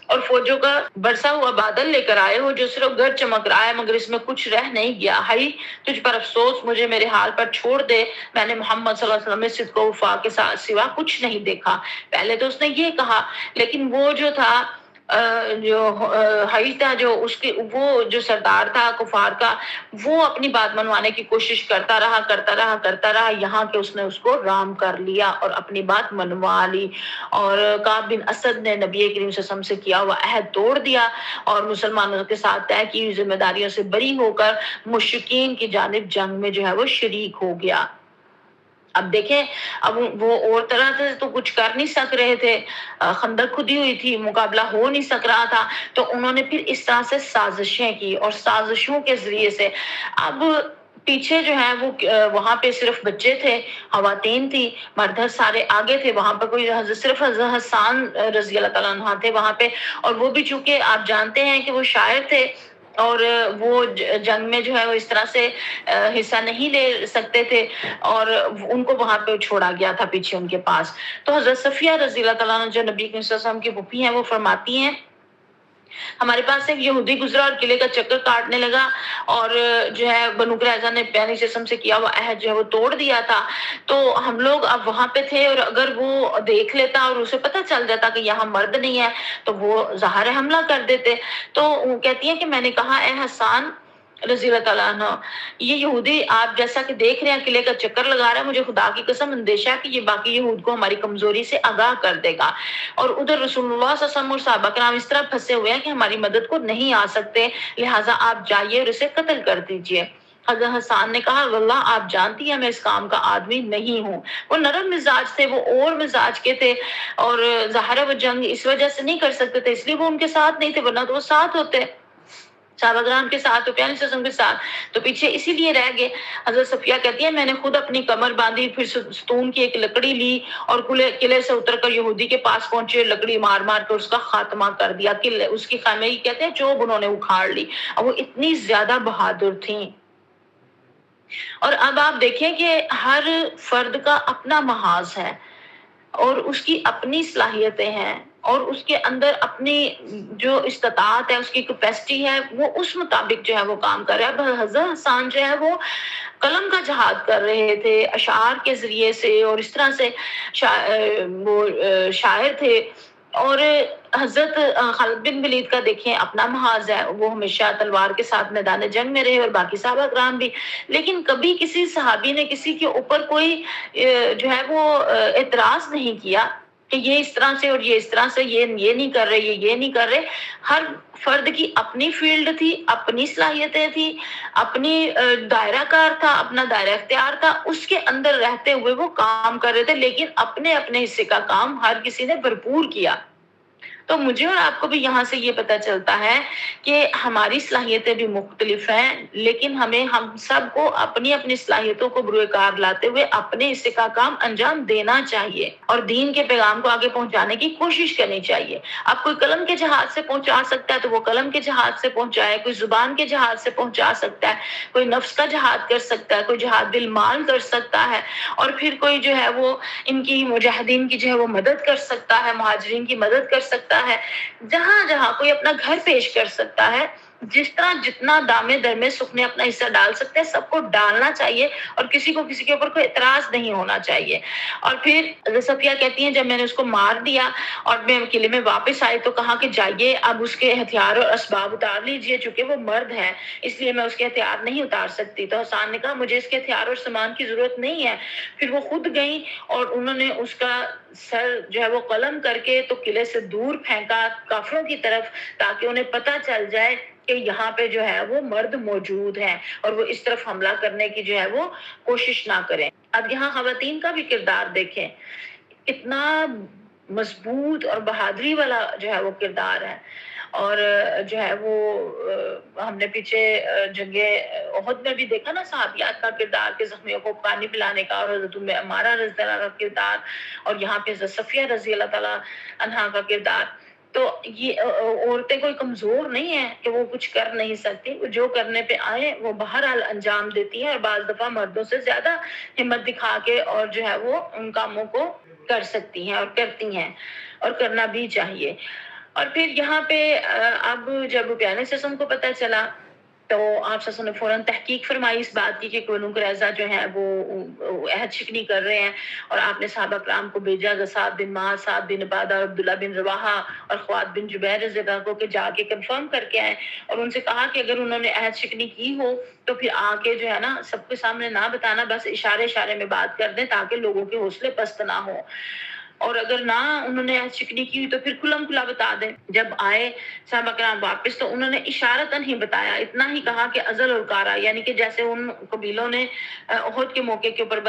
اور فوجوں کا برسا ہوا بادل لے کر آئے ہو جو صرف گھر چمک رہا ہے مگر اس میں کچھ رہ نہیں گیا. ہائی تجھ پر افسوس، مجھے میرے حال پر چھوڑ دے، میں نے محمد صلی اللہ علیہ وسلم میں صدق و وفا کے سوا کچھ نہیں دیکھا. پہلے تو اس نے یہ کہا، لیکن وہ جو تھا جو حئی تھا، جو اس کی وہ جو سردار تھا کفار کا، وہ اپنی بات منوانے کی کوشش کرتا رہا یہاں کہ اس نے اس کو رام کر لیا اور اپنی بات منوا لی. اور کعب بن اسد نے نبی کریم صلی اللہ علیہ وسلم سے کیا ہوا عہد توڑ دیا اور مسلمانوں کے ساتھ طے کی ہوئی ذمہ داریوں سے بری ہو کر مشرکین کی جانب جنگ میں جو ہے وہ شریک ہو گیا. اب دیکھیں، اب وہ اور طرح سے تو کچھ کر نہیں سک رہے تھے، خندق کھدی ہوئی تھی، مقابلہ ہو نہیں سک رہا تھا، تو انہوں نے پھر اس طرح سے سازشیں کی، اور سازشوں کے ذریعے سے اب پیچھے جو ہے وہ وہاں پہ صرف بچے تھے، خواتین تھی، مرد سارے آگے تھے. وہاں پہ کوئی صرف حضرت حسان رضی اللہ تعالیٰ عنہ تھے وہاں پہ، اور وہ بھی چونکہ آپ جانتے ہیں کہ وہ شاعر تھے اور وہ جنگ میں جو ہے وہ اس طرح سے حصہ نہیں لے سکتے تھے، اور ان کو وہاں پہ چھوڑا گیا تھا پیچھے ان کے پاس. تو حضرت صفیہ رضی اللہ تعالیٰ عنہ جو نبی صلی اللہ علیہ وسلم کی پھوپھی ہیں، وہ فرماتی ہیں ہمارے پاس ایک یہودی گزرا اور قلعے کا چکر کاٹنے لگا، اور جو ہے بنو قریظہ نے پیانی جسم سے کیا ہوا عہد جو ہے وہ توڑ دیا تھا۔ تو ہم لوگ اب وہاں پہ تھے، اور اگر وہ دیکھ لیتا اور اسے پتہ چل جاتا کہ یہاں مرد نہیں ہے تو وہ ظاہر ہے حملہ کر دیتے۔ تو وہ کہتی ہے کہ میں نے کہا اے حسان رضی اللہ تعالیٰ عنہ، یہ یہودی آپ جیسا کہ دیکھ رہے ہیں قلعے کا چکر لگا رہا ہے، مجھے خدا کی قسم اندیشہ ہے کہ یہ باقی یہود کو ہماری کمزوری سے آگاہ کر دے گا، اور ادھر رسول اللہ صلی اللہ علیہ وسلم اور صحابہ کرام اس طرح پھنسے ہوئے ہیں کہ ہماری مدد کو نہیں آ سکتے، لہٰذا آپ جائیے اور اسے قتل کر دیجیے۔ حضرت حسان نے کہا واللہ آپ جانتی ہیں میں اس کام کا آدمی نہیں ہوں۔ وہ نرم مزاج تھے، وہ اور مزاج کے تھے، اور ظاہر ہے وہ جنگ اس وجہ سے نہیں کر سکتے تھے، اس لیے وہ ان کے ساتھ نہیں تھے، ورنہ تو وہ ساتھ ہوتے، صحابہ کرام کے ساتھ، تو پیارے سسم کے ساتھ، تو پیچھے اسی لیے رہ گئے۔ حضرت صفیہ کہتی ہے میں نے خود اپنی کمر باندھی، پھر ستون کی ایک لکڑی لی اور قلعے سے اتر کر یہودی کے پاس پہنچے، لکڑی مار مار کر اس کا خاتمہ کر دیا، اس کی خیمے کہتے ہیں چوب انہوں نے اکھاڑ لی، اور وہ اتنی زیادہ بہادر تھیں۔ اور اب آپ دیکھیں کہ ہر فرد کا اپنا محاذ ہے، اور اس کی اپنی صلاحیتیں ہیں، اور اس کے اندر اپنی جو استطاعت ہے، اس کی کیپیسٹی ہے، وہ اس مطابق جو ہے وہ کام کر رہا ہے۔ اب حضرت حسان جو ہے وہ قلم کا جہاد کر رہے تھے، اشعار کے ذریعے سے، اور اس طرح سے وہ شاعر تھے۔ اور حضرت خالد بن ولید کا دیکھیں اپنا محاذ ہے، وہ ہمیشہ تلوار کے ساتھ میدان جنگ میں رہے، اور باقی صحابہ کرام بھی، لیکن کبھی کسی صحابی نے کسی کے اوپر کوئی جو ہے وہ اعتراض نہیں کیا کہ یہ اس طرح سے اور یہ اس طرح سے، یہ نہیں کر رہے، یہ نہیں کر رہے۔ ہر فرد کی اپنی فیلڈ تھی، اپنی صلاحیتیں تھی، اپنی دائرہ کار تھا، اپنا دائرہ اختیار تھا، اس کے اندر رہتے ہوئے وہ کام کر رہے تھے، لیکن اپنے اپنے حصے کا کام ہر کسی نے بھرپور کیا۔ تو مجھے اور آپ کو بھی یہاں سے یہ پتہ چلتا ہے کہ ہماری صلاحیتیں بھی مختلف ہیں، لیکن ہم سب کو اپنی اپنی صلاحیتوں کو بروئے کار لاتے ہوئے اپنے حصے کا کام انجام دینا چاہیے، اور دین کے پیغام کو آگے پہنچانے کی کوشش کرنی چاہیے۔ اب کوئی قلم کے جہاد سے پہنچا سکتا ہے تو وہ قلم کے جہاد سے پہنچائے، کوئی زبان کے جہاد سے پہنچا سکتا ہے، کوئی نفس کا جہاد کر سکتا ہے، کوئی جہاد بالمال کر سکتا ہے، اور پھر کوئی جو ہے وہ ان کی مجاہدین کی جو ہے وہ مدد کر سکتا ہے، مہاجرین کی مدد کر سکتا ہے، جہاں جہاں کوئی اپنا گھر پیش کر سکتا ہے، جس طرح جتنا دامے درمے سکھ نے اپنا حصہ ڈال سکتے ہیں، سب کو ڈالنا چاہیے، اور کسی کو کسی کے اوپر کوئی اعتراض نہیں ہونا چاہیے۔ اور پھر صفیہ کہتی ہیں جب میں نے اس کو مار دیا اور میں قلعے میں واپس آئی تو کہا کہ جائیے اب اس کے ہتھیار اور اسباب اتار لیجیے، چونکہ وہ مرد ہے اس لیے میں اس کے ہتھیار نہیں اتار سکتی۔ تو حسان نے کہا مجھے اس کے ہتھیار اور سامان کی ضرورت نہیں ہے۔ پھر وہ خود گئیں اور انہوں نے اس کا سر جو ہے وہ قلم کر کے تو قلعے سے دور پھینکا کافروں کی طرف، تاکہ انہیں پتہ چل جائے کہ یہاں پہ جو ہے وہ مرد موجود ہیں، اور وہ اس طرف حملہ کرنے کی جو ہے وہ کوشش نہ کریں۔ اب یہاں خواتین کا بھی کردار دیکھیں، اتنا مضبوط اور بہادری والا جو ہے وہ کردار ہے، اور جو ہے وہ ہم نے پیچھے جنگ احد میں بھی دیکھا نا صحابیات کا کردار، کہ زخمیوں کو پانی پلانے کا، اور حضرت عمارہ رضی اللہ عنہا کا کردار، اور یہاں پہ حضرت صفیہ رضی اللہ تعالیٰ عنہا کا کردار۔ تو یہ عورتیں کوئی کمزور نہیں ہیں کہ وہ کچھ کر نہیں سکتی، جو کرنے پہ آئے وہ بہرحال انجام دیتی ہیں، اور بعض دفعہ مردوں سے زیادہ ہمت دکھا کے اور جو ہے وہ ان کاموں کو کر سکتی ہیں اور کرتی ہیں، اور کرنا بھی چاہیے۔ اور پھر یہاں پہ اب جب پیارے سسم کو پتہ چلا تو آپ سسم نے فوراً تحقیق فرمائی اس بات کی کہ بنو قریظہ جو ہیں وہ عہد شکنی کر رہے ہیں، اور آپ نے صحابہ کرام کو بھیجا، سعد بن معاذ، سعد بن عبادہ اور عبداللہ بن رواحہ اور خوات بن جبیر رضی اللہ عنہ کو کہ جا کے کنفرم کر کے آئیں، اور ان سے کہا کہ اگر انہوں نے عہد شکنی کی ہو تو پھر آ کے جو ہے نا سب کے سامنے نہ بتانا، بس اشارے اشارے میں بات کر دیں تاکہ لوگوں کے حوصلے پست نہ ہوں، اور اگر نہ انہوں نے عہد شکنی کی تو پھر کھلم کھلا بتا دیں۔ جب آئے صحابہ کرام واپس تو انہوں نے اشارتاً ہی بتایا، اتنا ہی کہا کہ ازل اور کارا، یعنی کہ جیسے ان قبیلوں نے احد کے موقع کے اوپر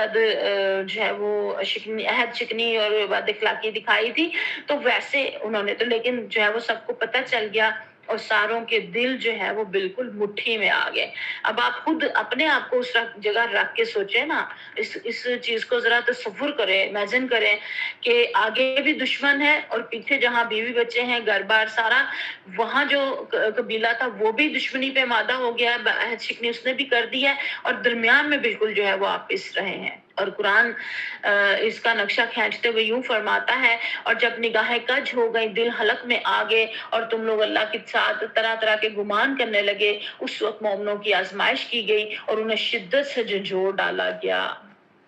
جو ہے وہ عہد شکنی اور بد اخلاقی دکھائی تھی، تو ویسے انہوں نے تو، لیکن جو ہے وہ سب کو پتہ چل گیا، اور ساروں کے دل جو ہے وہ بالکل مٹھی میں آ گئے۔ اب آپ خود اپنے آپ کو اس جگہ رکھ کے سوچیں نا، اس چیز کو ذرا تصور کریں، امیجن کریں کہ آگے بھی دشمن ہے اور پیچھے جہاں بیوی بچے ہیں، گھر بار سارا، وہاں جو قبیلہ تھا وہ بھی دشمنی پہ مادہ ہو گیا، عہد شکنی اس نے بھی کر دی ہے، اور درمیان میں بالکل جو ہے وہ آپس رہے ہیں۔ اور قرآن اس کا نقشہ کھینچتے ہوئے یوں فرماتا ہے، اور جب نگاہیں کج ہو گئی، دل حلق میں آ گئے، اور تم لوگ اللہ کے ساتھ طرح طرح کے گمان کرنے لگے، اس وقت مومنوں کی آزمائش کی گئی اور انہیں شدت سے جھنجھوڑ ڈالا گیا۔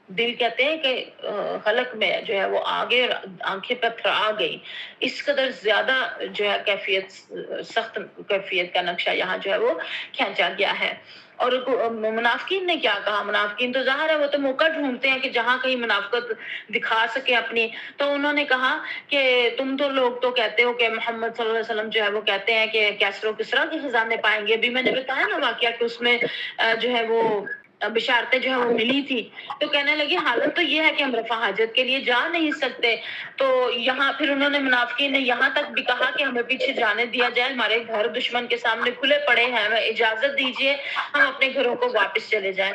دل کہتے ہیں کہ حلق میں جو ہے وہ آگے اور آنکھیں پتھر آ گئی، اس قدر زیادہ جو ہے کیفیت، سخت کیفیت کا نقشہ یہاں جو ہے وہ کھینچا گیا ہے۔ اور منافقین نے کیا کہا؟ منافقین تو ظاہر ہے وہ تو موقع ڈھونڈتے ہیں کہ جہاں کہیں منافقت دکھا سکے اپنی، تو انہوں نے کہا کہ تم تو لوگ تو کہتے ہو کہ محمد صلی اللہ علیہ وسلم جو ہے وہ کہتے ہیں کہ کیسر و کسریٰ کے خزانے پائیں گے۔ ابھی میں نے بتایا نا واقعہ کہ اس میں جو ہے وہ بشارتیں جو ہے وہ ملی تھی، تو کہنے لگی حالت تو یہ ہے کہ ہم رفع حاجت کے لیے جا نہیں سکتے۔ تو یہاں پھر انہوں نے منافقین نے یہاں تک بھی کہا کہ ہمیں پیچھے جانے دیا جائے، ہمارے گھر دشمن کے سامنے کھلے پڑے ہیں، ہمیں اجازت دیجیے ہم اپنے گھروں کو واپس چلے جائیں۔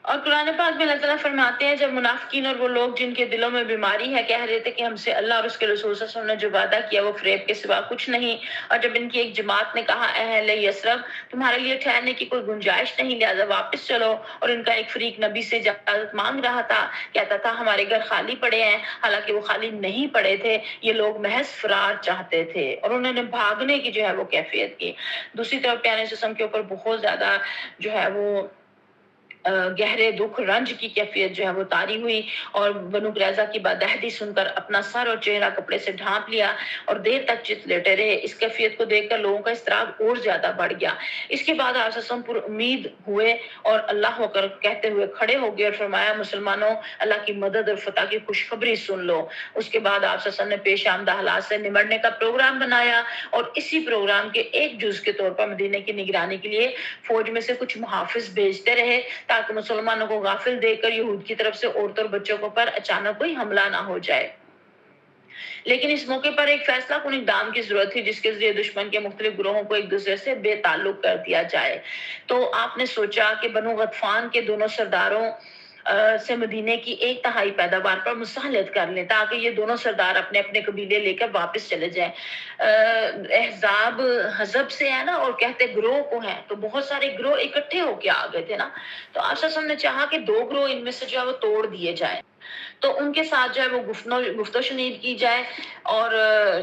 اور قرآن پاک میں اللہ تعالیٰ فرماتے ہیں جب منافقین اور وہ لوگ جن کے دلوں میں بیماری ہے کہہ رہے تھے کہ ہم سے اللہ اور اس کے رسول صلی اللہ علیہ وسلم نے جو وعدہ کیا وہ فریب کے سوا کچھ نہیں، اور جب ان کی ایک جماعت نے کہا اے اہل یثرب تمہارے لیے ٹھہرنے کی کوئی گنجائش نہیں، لہذا واپس چلو، اور ان کا ایک فریق نبی سے اجازت مانگ رہا تھا، کہتا تھا ہمارے گھر خالی پڑے ہیں، حالانکہ وہ خالی نہیں پڑے تھے، یہ لوگ محض فرار چاہتے تھے، اور انہوں نے بھاگنے کی جو ہے وہ کیفیت کی۔ دوسری طرف پیارے جسم کے اوپر بہت زیادہ جو ہے وہ گہرے دکھ رنج کی کیفیت جو ہے وہ طاری ہوئی، اور بنو قریظہ کی بدعہدی سن کر اپنا سر اور چہرہ کپڑے سے ڈھانپ لیا اور دیر تک چت لیٹے رہے۔ اس کیفیت کو دیکھ کر لوگوں کا اضطراب اور زیادہ بڑھ گیا۔ اس کے بعد آپ صلی اللہ علیہ وسلم پر امید ہوئے اور اللہ اکبر کہتے ہوئے کھڑے ہو گئے اور فرمایا مسلمانوں اللہ کی مدد اور فتح کی خوشخبری سن لو۔ اس کے بعد آپ صلی اللہ علیہ وسلم نے پیش آمدہ حالات سے نمٹنے کا پروگرام بنایا، اور اسی پروگرام کے ایک جز کے طور پر مدینے کی نگرانی کے لیے فوج میں سے کچھ محافظ بھیجتے رہے تاکہ مسلمانوں کو غافل دیکھ کر یہود کی طرف سے عورتوں اور بچوں کو پر اچانک کوئی حملہ نہ ہو جائے۔ لیکن اس موقع پر ایک فیصلہ کن اقدام کی ضرورت تھی جس کے ذریعے دشمن کے مختلف گروہوں کو ایک دوسرے سے بے تعلق کر دیا جائے۔ تو آپ نے سوچا کہ بنو غطفان کے دونوں سرداروں سے مدینے کی 1/3 پیداوار پر مصالحت کر لیں تاکہ یہ دونوں سردار اپنے اپنے قبیلے لے کر واپس چلے جائیں۔ احزاب حزب سے ہے نا، اور کہتے گروہ کو ہیں، تو بہت سارے گروہ اکٹھے ہو کے آ گئے تھے نا، تو آپ صلی اللہ علیہ وسلم نے چاہا کہ 2 گروہ ان میں سے جو ہے وہ توڑ دیے جائیں، تو ان کے ساتھ جو ہے وہ گفت و شنید کی جائے اور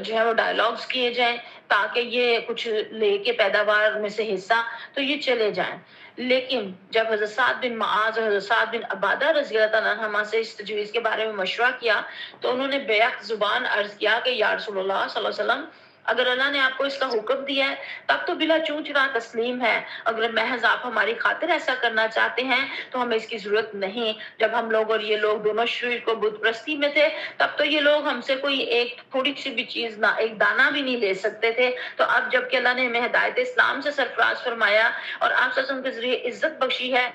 جو ہے وہ ڈائلاگز کیے جائیں تاکہ یہ کچھ لے کے پیداوار میں سے حصہ تو یہ چلے جائیں۔ لیکن جب حضرت سعد بن معاذ اور حضرت سعد بن عبادہ رضی اللہ تعالیٰ عنہما سے اس تجویز کے بارے میں مشورہ کیا تو انہوں نے بیک زبان عرض کیا کہ یا رسول اللہ صلی اللہ علیہ وسلم اگر اللہ نے آپ کو اس کا حکم دیا ہے تب تو بلا چون چرا تسلیم ہے، اگر محض آپ ہماری خاطر ایسا کرنا چاہتے ہیں تو ہمیں اس کی ضرورت نہیں۔ جب ہم لوگ اور یہ لوگ دونوں شرک و بت پرستی میں تھے تب تو یہ لوگ ہم سے کوئی ایک تھوڑی سی بھی چیز نہ، ایک دانہ بھی نہیں لے سکتے تھے، تو اب جب کہ اللہ نے ہمیں ہدایت اسلام سے سرفراز فرمایا اور آپ صلی اللہ علیہ وسلم کے ذریعے عزت بخشی ہے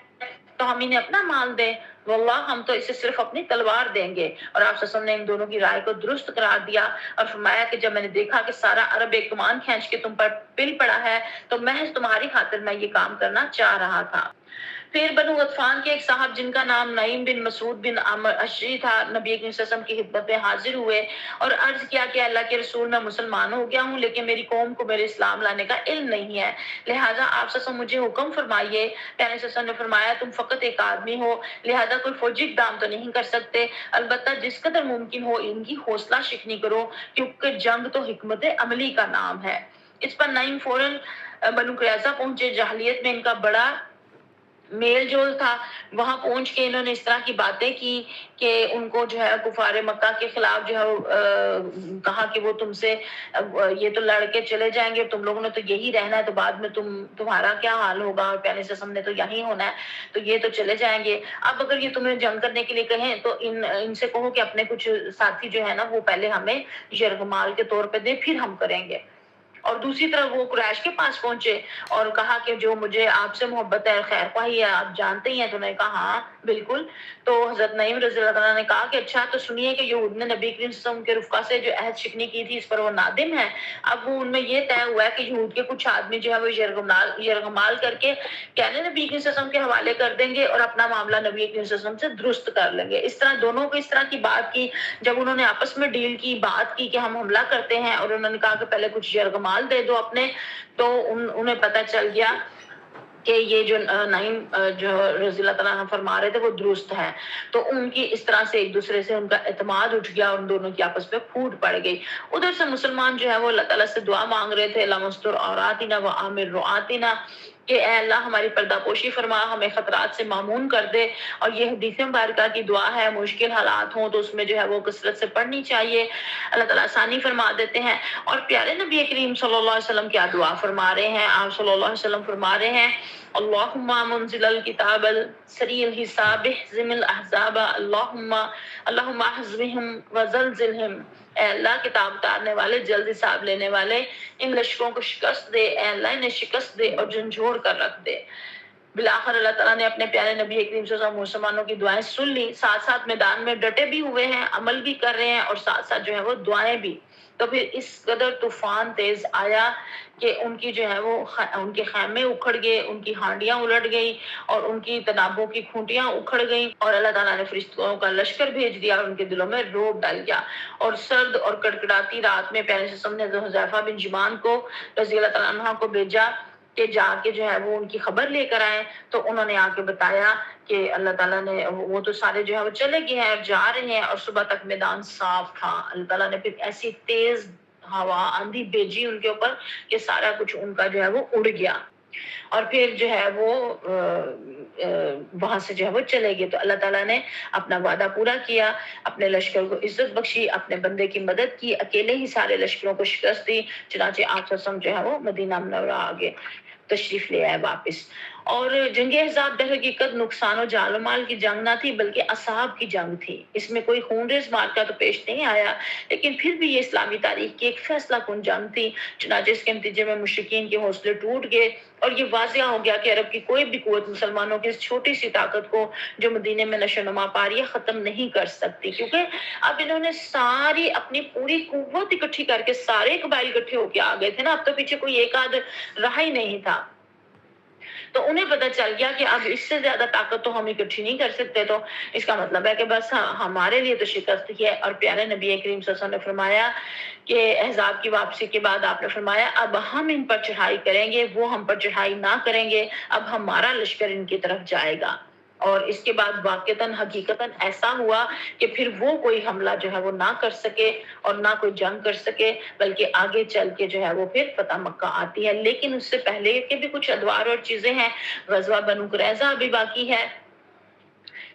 تو ہم انہیں اپنا مال دیں، واللہ ہم تو اسے صرف اپنی تلوار دیں گے۔ اور آپ صلی اللہ علیہ وسلم نے ان دونوں کی رائے کو درست قرار دیا اور فرمایا کہ جب میں نے دیکھا کہ سارا عرب ایک کمان کھینچ کے تم پر پل پڑا ہے تو محض تمہاری خاطر میں یہ کام کرنا چاہ رہا تھا۔ پھر بنو غطفان کے ایک صاحب جن کا نام نعیم بن مسعود بن عمر اشری تھا نبی کریم صلی اللہ علیہ وسلم کی خدمت میں حاضر ہوئے اور عرض کیا کہ اللہ کے رسول میں مسلمان ہو گیا ہوں لیکن میری قوم کو میرے اسلام لانے کا علم نہیں ہے، لہٰذا آپ صلی اللہ علیہ وسلم مجھے حکم فرمائیے۔ پیارے صلی اللہ علیہ وسلم نے فرمایا تم فقط ایک آدمی ہو لہٰذا کوئی فوجی اقدام تو نہیں کر سکتے، البتہ جس قدر ممکن ہو ان کی حوصلہ شکنی کرو کیونکہ جنگ تو حکمت عملی کا نام ہے۔ اس پر نعیم فوراً بنو قریظہ پہنچے، جاہلیت میں ان کا بڑا میل جول تھا، وہاں پہنچ کے انہوں نے اس طرح کی باتیں کی کہ ان کو جو ہے کفار مکہ کے خلاف جو ہے کہا کہ وہ تم سے یہ تو لڑ کے چلے جائیں گے، تم لوگوں نے تو یہی رہنا ہے تو بعد میں تمہارا کیا حال ہوگا، اور پیارے سے ہم نے تو یہی ہونا ہے تو یہ تو چلے جائیں گے، اب اگر یہ تمہیں جنگ کرنے کے لیے کہیں تو ان سے کہو کہ اپنے کچھ ساتھی جو ہے نا وہ پہلے ہمیں یرغمال کے طور پہ دے پھر ہم کریں گے۔ اور دوسری طرف وہ قریش کے پاس پہنچے اور کہا کہ جو مجھے آپ سے محبت ہے، خیر خواہی ہے، آپ جانتے ہی ہیں، تو انہوں نے کہا ہاں بالکل۔ تو حضرت نعیم رضی اللہ عنہ نے کہا کہ اچھا تو سنیے کہ یہود نے نبی کریم صلی اللہ علیہ وسلم کے رفقا سے جو عہد شکنی کی تھی اس پر وہ نادم ہے، اب وہ ان میں یہ طے ہوا ہے کہ یہود کے کچھ آدمی جو ہے وہ یرغمال کر کے کہنے نبی کریم صلی اللہ علیہ وسلم کے حوالے کر دیں گے اور اپنا معاملہ نبی کریم صلی اللہ علیہ وسلم سے درست کر لیں گے۔ اس طرح دونوں کو اس طرح کی بات کی، جب انہوں نے آپس میں ڈیل کی، بات کی کہ ہم حملہ کرتے ہیں اور انہوں نے کہا کہ پہلے کچھ یرغمال دے دو اپنے، تو انہیں پتہ چل گیا کہ یہ جو نعیم جو رضی اللہ تعالیٰ عنہ فرما رہے تھے وہ درست ہے. تو ان کی اس طرح سے ایک دوسرے سے ان کا اعتماد اٹھ گیا اور ان دونوں کی آپس میں پھوٹ پڑ گئی. ادھر سے مسلمان جو ہے وہ اللہ تعالیٰ سے دعا مانگ رہے تھے، اللہم استر عوراتنا وآمن روآتنا، کہ اے اللہ ہماری پردہ پوشی فرما، ہمیں خطرات سے معمون کر دے. اور یہ حدیث مبارکہ کی دعا ہے، مشکل حالات ہوں تو اس میں جو ہے وہ کثرت سے پڑھنی چاہیے، اللہ تعالیٰ آسانی فرما دیتے ہیں. اور پیارے نبی کریم صلی اللہ علیہ وسلم کیا دعا فرما رہے ہیں؟ آپ صلی اللہ علیہ وسلم فرما رہے ہیں اللہم منزل الکتاب سریع الحساب اہزم الاحزاب اللہم احزمہم وزلزلہم. اے اللہ کتاب اتارنے والے، جلد حساب لینے والے، ان لشکروں کو شکست دے، اے اللہ انہیں شکست دے اور جھنجھوڑ کر رکھ دے. بالآخر اللہ تعالیٰ نے اپنے پیارے نبی کریم صلی اللہ علیہ وسلم مسلمانوں کی دعائیں سن لی، ساتھ ساتھ میدان میں ڈٹے بھی ہوئے ہیں، عمل بھی کر رہے ہیں اور ساتھ ساتھ جو ہے وہ دعائیں بھی. تو پھر اس قدر طوفان تیز آیا کہ ان کی جو ہے وہ ان کے خیمے اکھڑ گئے، ان کی ہانڈیاں الٹ گئی اور ان کی تنابوں کی کھونٹیاں اکھڑ گئیں، اور اللہ تعالیٰ نے فرشتوں کا لشکر بھیج دیا اور ان کے دلوں میں روب ڈال گیا. اور سرد اور کڑکڑاتی رات میں پیارے وسلم نے حذیفہ بن یمان کو رضی اللہ تعالیٰ عنہ کو بھیجا کہ جا کے جو ہے وہ ان کی خبر لے کر آئے. تو انہوں نے آ کے بتایا کہ اللہ تعالیٰ نے، وہ تو سارے جو ہے وہ چلے گئے ہیں اور جا رہے ہیں، اور صبح تک میدان صاف تھا. اللہ تعالیٰ نے پھر ایسی تیز ہوا آندھی بھیجی ان کے اوپر کہ سارا کچھ ان کا جو ہے وہ اڑ گیا، اور پھر جو ہے وہ وہاں سے جو ہے وہ چلے گئے. تو اللہ تعالیٰ نے اپنا وعدہ پورا کیا، اپنے لشکر کو عزت بخشی، اپنے بندے کی مدد کی، اکیلے ہی سارے لشکروں کو شکست دی. چنانچہ آپ وسلم جو ہے وہ مدینہ منورہ آگے تشریف لے آئے واپس. اور جنگ احزاب در حقیقت نقصان و جان و مال کی جنگ نہ تھی بلکہ اصحاب کی جنگ تھی. اس میں کوئی خون ریز مارکا تو پیش نہیں آیا، لیکن پھر بھی یہ اسلامی تاریخ کی ایک فیصلہ کن جنگ تھی. چنانچہ اس کے نتیجے میں مشرکین کے حوصلے ٹوٹ گئے اور یہ واضح ہو گیا کہ عرب کی کوئی بھی قوت مسلمانوں کی اس چھوٹی سی طاقت کو جو مدینے میں نشو نما پا رہی ہے ختم نہیں کر سکتی، کیونکہ اب انہوں نے ساری اپنی پوری قوت اکٹھی کر کے سارے قبائل اکٹھے ہو کے آ گئے تھے نا. اب تو پیچھے کوئی ایک آدھ رہا ہی نہیں تھا. تو انہیں پتہ چل گیا کہ اب اس سے زیادہ طاقت تو ہم اکٹھی نہیں کر سکتے، تو اس کا مطلب ہے کہ بس ہمارے لیے تو شکست ہی ہے. اور پیارے نبی کریم صلی اللہ علیہ وسلم نے فرمایا کہ احزاب کی واپسی کے بعد آپ نے فرمایا اب ہم ان پر چڑھائی کریں گے، وہ ہم پر چڑھائی نہ کریں گے، اب ہمارا لشکر ان کی طرف جائے گا. اور اس کے بعد واقعتاً حقیقتاً ایسا ہوا کہ پھر وہ کوئی حملہ جو ہے وہ نہ کر سکے اور نہ کوئی جنگ کر سکے، بلکہ آگے چل کے جو ہے وہ پھر فتح مکہ آتی ہے. لیکن اس سے پہلے کے بھی کچھ ادوار اور چیزیں ہیں. غزوہ بنو قریظہ ابھی باقی ہے.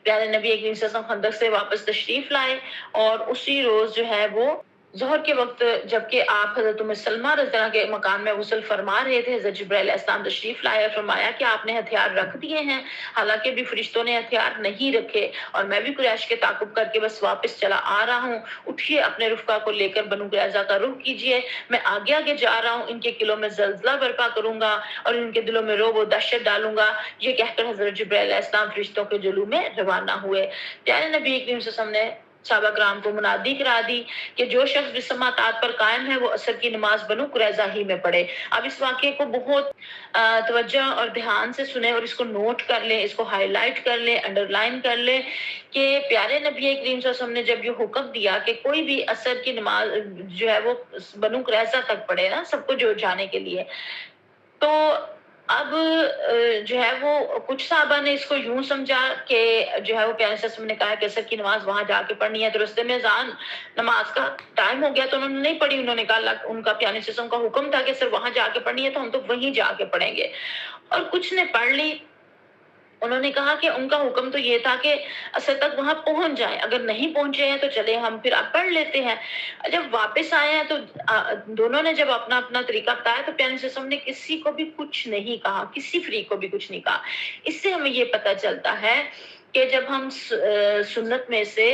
پیارے نبی کریم صلی اللہ علیہ وسلم خندق سے واپس تشریف لائے اور اسی روز جو ہے وہ ظہر کے وقت جبکہ آپ حضرت ام سلمہ رضی اللہ عنہا کے مکان میں غسل فرما رہے تھے، حضرت جبرائیل علیہ السلام تشریف لائے، فرمایا کہ آپ نے ہتھیار رکھ دیے ہیں، حالانکہ بھی فرشتوں نے ہتھیار نہیں رکھے اور میں بھی قریش کے تعاقب کر کے بس واپس چلا آ رہا ہوں. اٹھیے اپنے رفقا کو لے کر بنو قریظہ کا رخ کیجیے، میں آگے آگے جا رہا ہوں، ان کے قلعوں میں زلزلہ برپا کروں گا اور ان کے دلوں میں رعب و دہشت ڈالوں گا. یہ کہہ کر حضرت جبرائیل علیہ السلام فرشتوں کے جلو میں روانہ ہوئے. پیارے نبی کریم صلی اللہ علیہ وسلم نے صحابہ کرام کو منادی کرا دی کہ جو شخص بسماعات پر قائم ہے وہ عصر کی نماز بنو قریظہ ہی میں پڑھے. اب اس واقعے کو بہت توجہ اور دھیان سے سنیں اور اس کو نوٹ کر لیں، اس کو ہائی لائٹ کر لیں، انڈر لائن کر لیں کہ پیارے نبی کریم صلی اللہ علیہ وسلم نے جب یہ حکم دیا کہ کوئی بھی عصر کی نماز جو ہے وہ بنو قریظہ تک پڑھے نا، سب کو جو جانے کے لیے، تو اب جو ہے وہ کچھ صحابہ نے اس کو یوں سمجھا کہ جو ہے وہ پیارے صلی اللہ علیہ وسلم نے کہا کہ عصر کی نماز وہاں جا کے پڑھنی ہے، تو رستے میں اذان نماز کا ٹائم ہو گیا تو انہوں نے نہیں پڑھی. انہوں نے کہا ان کا پیارے صلی اللہ علیہ وسلم کا حکم تھا کہ صرف وہاں جا کے پڑھنی ہے تو ہم تو وہیں جا کے پڑھیں گے. اور کچھ نے پڑھ لی. انہوں نے کہا کہ ان کا حکم تو یہ تھا کہ عصر تک وہاں پہنچ جائیں، اگر نہیں پہنچے ہیں تو چلے ہم پھر اب پڑھ لیتے ہیں. جب واپس آئے ہیں تو دونوں نے جب اپنا اپنا طریقہ بتایا تو پیارے صلی اللہ علیہ وسلم نے کسی کو بھی کچھ نہیں کہا، کسی فریق کو بھی کچھ نہیں کہا. اس سے ہمیں یہ پتہ چلتا ہے کہ جب ہم سنت میں سے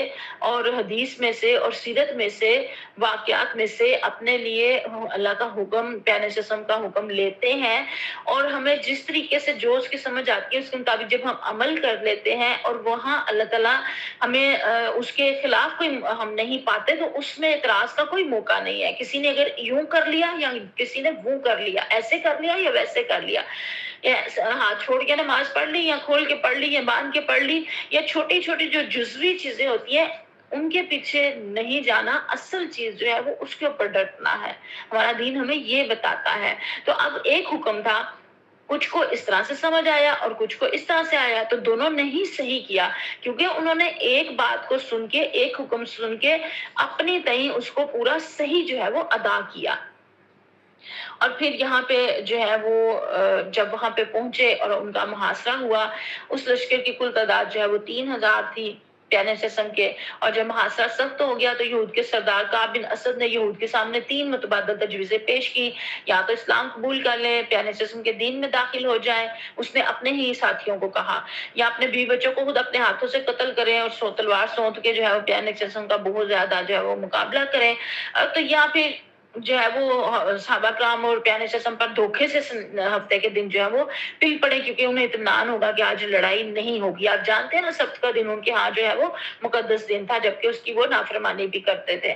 اور حدیث میں سے اور سیرت میں سے واقعات میں سے اپنے لیے اللہ کا حکم، پیارے صلی اللہ علیہ وسلم کا حکم لیتے ہیں اور ہمیں جس طریقے سے جو اس کی سمجھ آتی ہے اس کے مطابق جب ہم عمل کر لیتے ہیں اور وہاں اللہ تعالیٰ ہمیں اس کے خلاف کوئی ہم نہیں پاتے تو اس میں اعتراض کا کوئی موقع نہیں ہے. کسی نے اگر یوں کر لیا یا کسی نے وہ کر لیا، ایسے کر لیا یا ویسے کر لیا، ہاتھ چھوڑ کے نماز پڑھ لی یا کھول کے پڑھ لی یا باندھ کے پڑھ لی، یا چھوٹی چھوٹی جو جزوی چیزیں ہوتی ہیں ان کے پیچھے نہیں جانا، اصل چیز جو ہے وہ اس کے اوپر ڈٹنا ہے. ہمارا دین ہمیں یہ بتاتا ہے. تو اب ایک حکم تھا، کچھ کو اس طرح سے سمجھ آیا اور کچھ کو اس طرح سے آیا، تو دونوں نے ہی صحیح کیا، کیونکہ انہوں نے ایک بات کو سن کے، ایک حکم سن کے اپنی تئیں اس کو پورا صحیح جو ہے وہ ادا کیا۔ اور پھر یہاں پہ جو ہے وہ جب وہاں پہ پہنچے اور ان کا محاصرہ ہوا، اس لشکر کی کل تعداد جو ہے وہ 3000 تھی پیانے سسم کے، اور جب محاصرہ سخت ہو گیا تو یہود کے سردار کعب بن اسد نے یہود کے سامنے 3 متبادل تجویزیں پیش کی، یا تو اسلام قبول کر لیں، پیانے سسم کے دین میں داخل ہو جائیں، اس نے اپنے ہی ساتھیوں کو کہا، یا اپنے بیوی بچوں کو خود اپنے ہاتھوں سے قتل کریں اور تلوار سونت کے جو ہے وہ پیانے سسم کا بہت زیادہ جو ہے وہ مقابلہ کریں، تو یا پھر جو ہے وہ صحابہ کرام اور پیانے سسم پر دھوکے سے ہفتے کے دن جو ہے وہ پل پڑے، کیونکہ انہیں اطمینان ہوگا کہ آج لڑائی نہیں ہوگی۔ آپ جانتے ہیں نا، سبت کا دن ان کے ہاں جو ہے وہ مقدس دن تھا، جبکہ اس کی وہ نافرمانی بھی کرتے تھے۔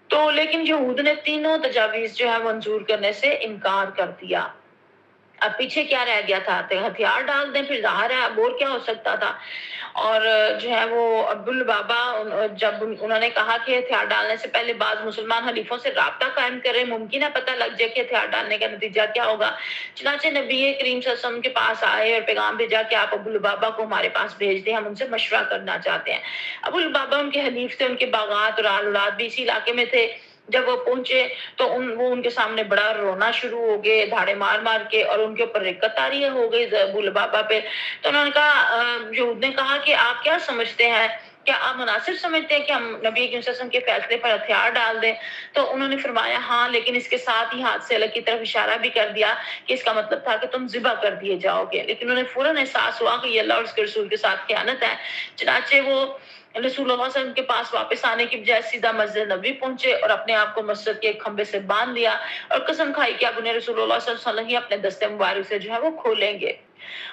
تو لیکن یہود نے تینوں تجاویز جو ہے منظور کرنے سے انکار کر دیا۔ اب پیچھے کیا رہ گیا تھا؟ ہتھیار ڈال دیں، پھر ظاہر ہے اب اور کیا ہو سکتا تھا۔ اور جو ہے وہ عبدالبابا جب انہوں نے کہا کہ ہتھیار ڈالنے سے پہلے بعض مسلمان حلیفوں سے رابطہ قائم کریں، ممکن ہے پتہ لگ جائے کہ ہتھیار ڈالنے کا نتیجہ کیا ہوگا۔ چنانچہ نبی کریم صلی اللہ علیہ وسلم کے پاس آئے اور پیغام بھیجا کہ آپ ابوالبابا کو ہمارے پاس بھیج دیں، ہم ان سے مشورہ کرنا چاہتے ہیں۔ ابوالبابا ان کے حلیف تھے، ان کے باغات اور آل اولاد بھی اسی علاقے میں تھے۔ جب وہ پہنچے تو وہ ان کے سامنے بڑا رونا شروع ہو گئے، دھاڑے مار مار کے، اور ان کے اوپر رقت طاری ہو گئی ابوالبابا پہ۔ تو انہوں نے کہا، یہود نے کہا کہ آپ کیا سمجھتے ہیں، کیا آپ مناسب سمجھتے ہیں کہ ہم نبی کریم صلی اللہ علیہ وسلم کے فیصلے پر ہتھیار ڈال دیں؟ تو انہوں نے فرمایا ہاں، لیکن اس کے ساتھ ہی ہاتھ سے اللہ کی طرف اشارہ بھی کر دیا کہ اس کا مطلب تھا کہ تم ذبح کر دیے جاؤ گے۔ لیکن انہیں فوراً احساس ہوا کہ یہ اللہ اور اس کے رسول کے ساتھ خیانت ہے، چنانچہ وہ رسول اللہ صلی اللہ علیہ وسلم کے پاس واپس آنے کی بجائے سیدھا مسجد نبوی پہنچے اور اپنے آپ کو مسجد کے ایک کھمبے سے باندھ لیا اور قسم کھائی کہ اب انہیں رسول اللہ صلی اللہ علیہ وسلم ہی اپنے دستے مبارک سے جو ہے وہ کھولیں گے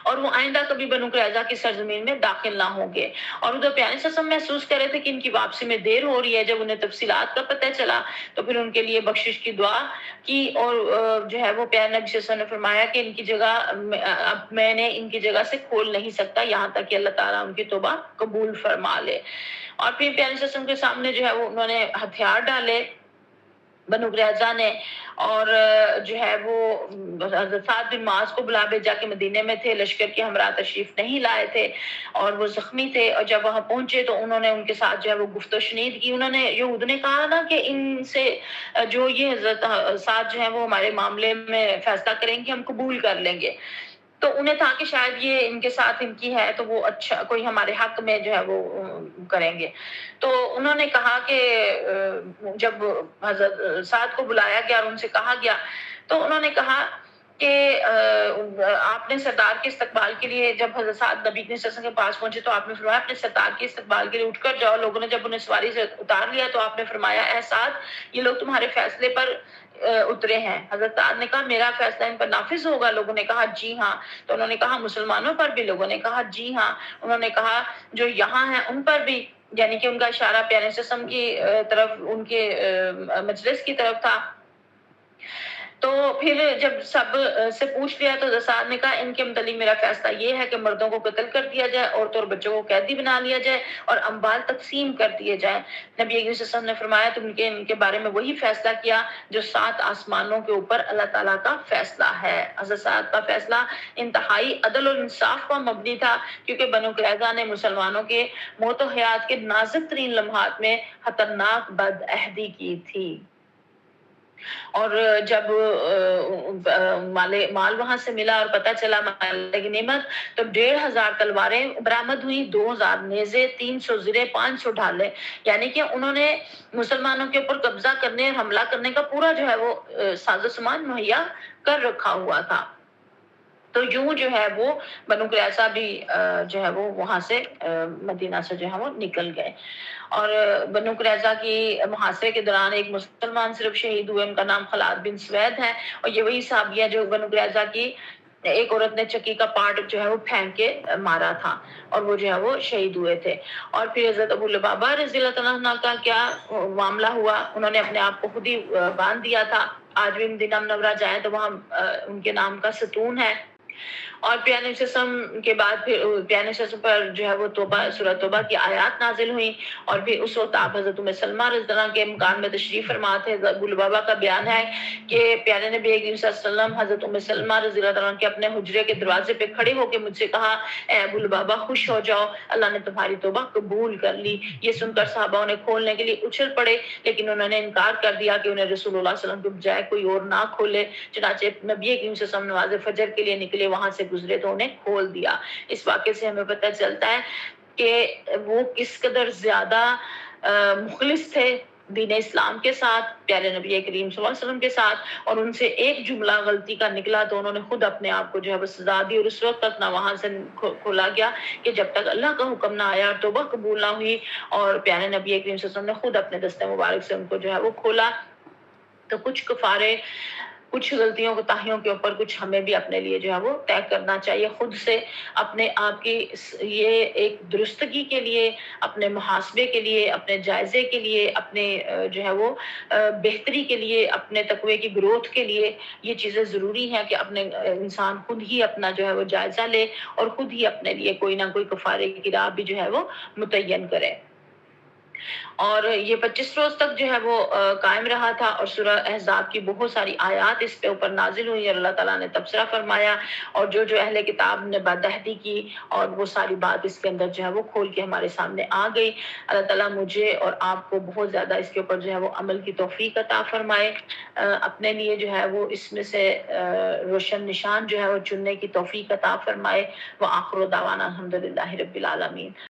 اور وہ آئندہ کبھی بنو قریظہ کی سرزمین میں داخل نہ ہوں گے۔ اور ادھر پیانے سسم محسوس کر رہے تھے کہ ان کی واپسی میں دیر ہو رہی ہے۔ جب انہیں تفصیلات کا پتہ چلا تو پھر ان کے لیے بخشش کی دعا کی، اور جو ہے وہ پیارے نبی صلی اللہ علیہ وسلم نے فرمایا کہ ان کی جگہ اب میں نے ان کی جگہ سے کھول نہیں سکتا یہاں تک کہ اللہ تعالیٰ ان کی توبہ قبول فرما لے۔ اور پھر پیارے نبی صلی اللہ علیہ وسلم کے سامنے جو ہے وہ انہوں نے ہتھیار ڈالے بنو قریظہ نے، اور جو ہے وہ حضرت سعد بن معاذ کو بلا بھیجا کہ مدینے میں تھے، لشکر کے ہمراہ تشریف نہیں لائے تھے اور وہ زخمی تھے، اور جب وہاں پہنچے تو انہوں نے ان کے ساتھ جو ہے وہ گفت و شنید کی۔ انہوں نے یہود نے کہا نا کہ ان سے جو یہ حضرت سعد جو ہے وہ ہمارے معاملے میں فیصلہ کریں گے ہم قبول کر لیں گے، تو انہیں تھا کہ شاید یہ ان کے ساتھ ان کی ہے تو وہ اچھا کوئی ہمارے حق میں جو ہے وہ کریں گے۔ تو انہوں نے کہا کہ جب حضرت سعد کو بلایا گیا اور ان سے کہا گیا تو انہوں نے کہا کہ آپ نے سردار کے استقبال کے لیے، جب حضرت سعد نبی کے کے پاس پہنچے تو آپ نے فرمایا اپنے سردار کے استقبال کے لیے اٹھ کر جاؤ۔ لوگوں نے جب انہیں سواری سے اتار لیا تو آپ نے فرمایا اے سعد، یہ لوگ تمہارے فیصلے پر اترے ہیں۔ حضرت سعد نے کہا میرا فیصلہ ان پر نافذ ہوگا؟ لوگوں نے کہا جی ہاں۔ تو انہوں نے کہا مسلمانوں پر بھی؟ لوگوں نے کہا جی ہاں۔ انہوں نے کہا جو یہاں ہیں ان پر بھی؟ یعنی کہ ان کا اشارہ پیارے سسم کی طرف، ان کے مجلس کی طرف تھا۔ تو پھر جب سب سے پوچھ لیا تو سعد نے کہا ان کے متعلق میرا فیصلہ یہ ہے کہ مردوں کو قتل کر دیا جائے، عورتوں اور بچوں کو قیدی بنا لیا جائے اور اموال تقسیم کر دیے جائیں۔ نبی صلی اللہ علیہ وسلم نے فرمایا تم ان کے بارے میں وہی فیصلہ کیا جو 7 آسمانوں کے اوپر اللہ تعالیٰ کا فیصلہ ہے۔ حضرت سعد کا فیصلہ انتہائی عدل اور انصاف پر مبنی تھا، کیونکہ بنو قریظہ نے مسلمانوں کے موت و حیات کے نازک ترین لمحات میں خطرناک بد عہدی کی تھی۔ اور جب مال وہاں سے ملا اور پتہ چلا مال کی نعمت، تو 1500 تلواریں برآمد ہوئی، 2000 نیزے، 300 زرے، 500 ڈھالے، یعنی کہ انہوں نے مسلمانوں کے اوپر قبضہ کرنے اور حملہ کرنے کا پورا جو ہے وہ ساز و سامان مہیا کر رکھا ہوا تھا۔ تو یوں جو ہے وہ بنو قریظہ بھی جو ہے وہ وہاں سے مدینہ سے جو ہے وہ نکل گئے۔ اور بنو قریظہ کی محاصرے کے دوران ایک مسلمان صرف شہید ہوئے، ان کا نام خلاد بن سوید ہے، اور یہ وہی صحابی ہے جو بنو قریظہ کی ایک عورت نے چکی کا پارٹ جو ہے وہ پھینک کے مارا تھا اور وہ جو ہے وہ شہید ہوئے تھے۔ اور پھر حضرت ابوالبابا رضی اللہ تعالیٰ عنہ کا کیا معاملہ ہوا؟ انہوں نے اپنے آپ کو خود ہی باندھ دیا تھا۔ آج بھی مدینہ منورہ جائیں تو وہاں ان کے نام کا ستون ہے، اور پیارے نبی صلی اللہ علیہ وسلم کے بعد پھر پیارے نبی صلی اللہ علیہ وسلم پر جو ہے وہ توبہ سورہ توبہ کی آیات نازل ہوئی، اور پھر اس وقت آپ حضرت ام سلمہ رضی اللہ عنہ کے مکان میں تشریف فرما تھے۔ ابو لبابہ کا بیان ہے کہ پیارے نبی کریم صلی اللہ علیہ وسلم حضرت ام سلمہ رضی اللہ عنہ کے اپنے حجرے کے دروازے پہ کھڑے ہو کے مجھ سے کہا، اے ابو لبابہ خوش ہو جاؤ، اللہ نے تمہاری توبہ قبول کر لی۔ یہ سن کر صحابہ انہیں کھولنے کے لیے اچھل پڑے، لیکن انہوں نے انکار کر دیا کہ انہیں رسول اللہ صلی اللہ علیہ وسلم کے بجائے کوئی اور نہ کھولے۔ چنانچہ نبی کریم صلی اللہ علیہ وسلم نماز فجر کے لیے نکلے، وہاں سے گزرے تو انہیں کھول دیا۔ اس واقعے سے ہمیں پتہ چلتا ہے کہ وہ کس قدر زیادہ مخلص تھے دین اسلام کے ساتھ، پیارے نبی کریم صلی اللہ علیہ وسلم کے ساتھ، اور ان سے ایک جملہ غلطی کا نکلا تو انہوں نے خود اپنے آپ کو جو ہے وہ سزا دی، اور اس وقت تک نہ وہاں سے کھولا گیا کہ جب تک اللہ کا حکم نہ آیا اور توبہ قبول نہ ہوئی، اور پیارے نبی کریم صلی اللہ علیہ وسلم نے خود اپنے دست مبارک سے ان کو جو ہے وہ کھولا۔ تو کچھ کفارے، کچھ غلطیوں کوتاہیوں کے اوپر کچھ ہمیں بھی اپنے لیے جو ہے وہ طے کرنا چاہیے، خود سے اپنے آپ کی یہ ایک درستگی کے لیے، اپنے محاسبے کے لیے، اپنے جائزے کے لیے، اپنے جو ہے وہ بہتری کے لیے، اپنے تقوی کی گروتھ کے لیے یہ چیزیں ضروری ہیں کہ اپنے انسان خود ہی اپنا جو ہے وہ جائزہ لے اور خود ہی اپنے لیے کوئی نہ کوئی کفارے کی راہ بھی جو ہے وہ متعین کرے۔ اور یہ 25 روز تک جو ہے وہ قائم رہا تھا، اور سورہ احزاب کی بہت ساری آیات اس پہ اوپر نازل ہوئی، اور اللہ تعالیٰ نے تبصرہ فرمایا، اور جو اہل کتاب نے بدعہدی کی اور وہ ساری بات اس کے اندر جو ہے وہ کھول کے ہمارے سامنے آ گئی۔ اللہ تعالیٰ مجھے اور آپ کو بہت زیادہ اس کے اوپر جو ہے وہ عمل کی توفیق عطا فرمائے، اپنے لیے جو ہے وہ اس میں سے روشن نشان جو ہے وہ چننے کی توفیق عطا فرمائے۔ وآخر دعوانا الحمدللہ رب العالمین۔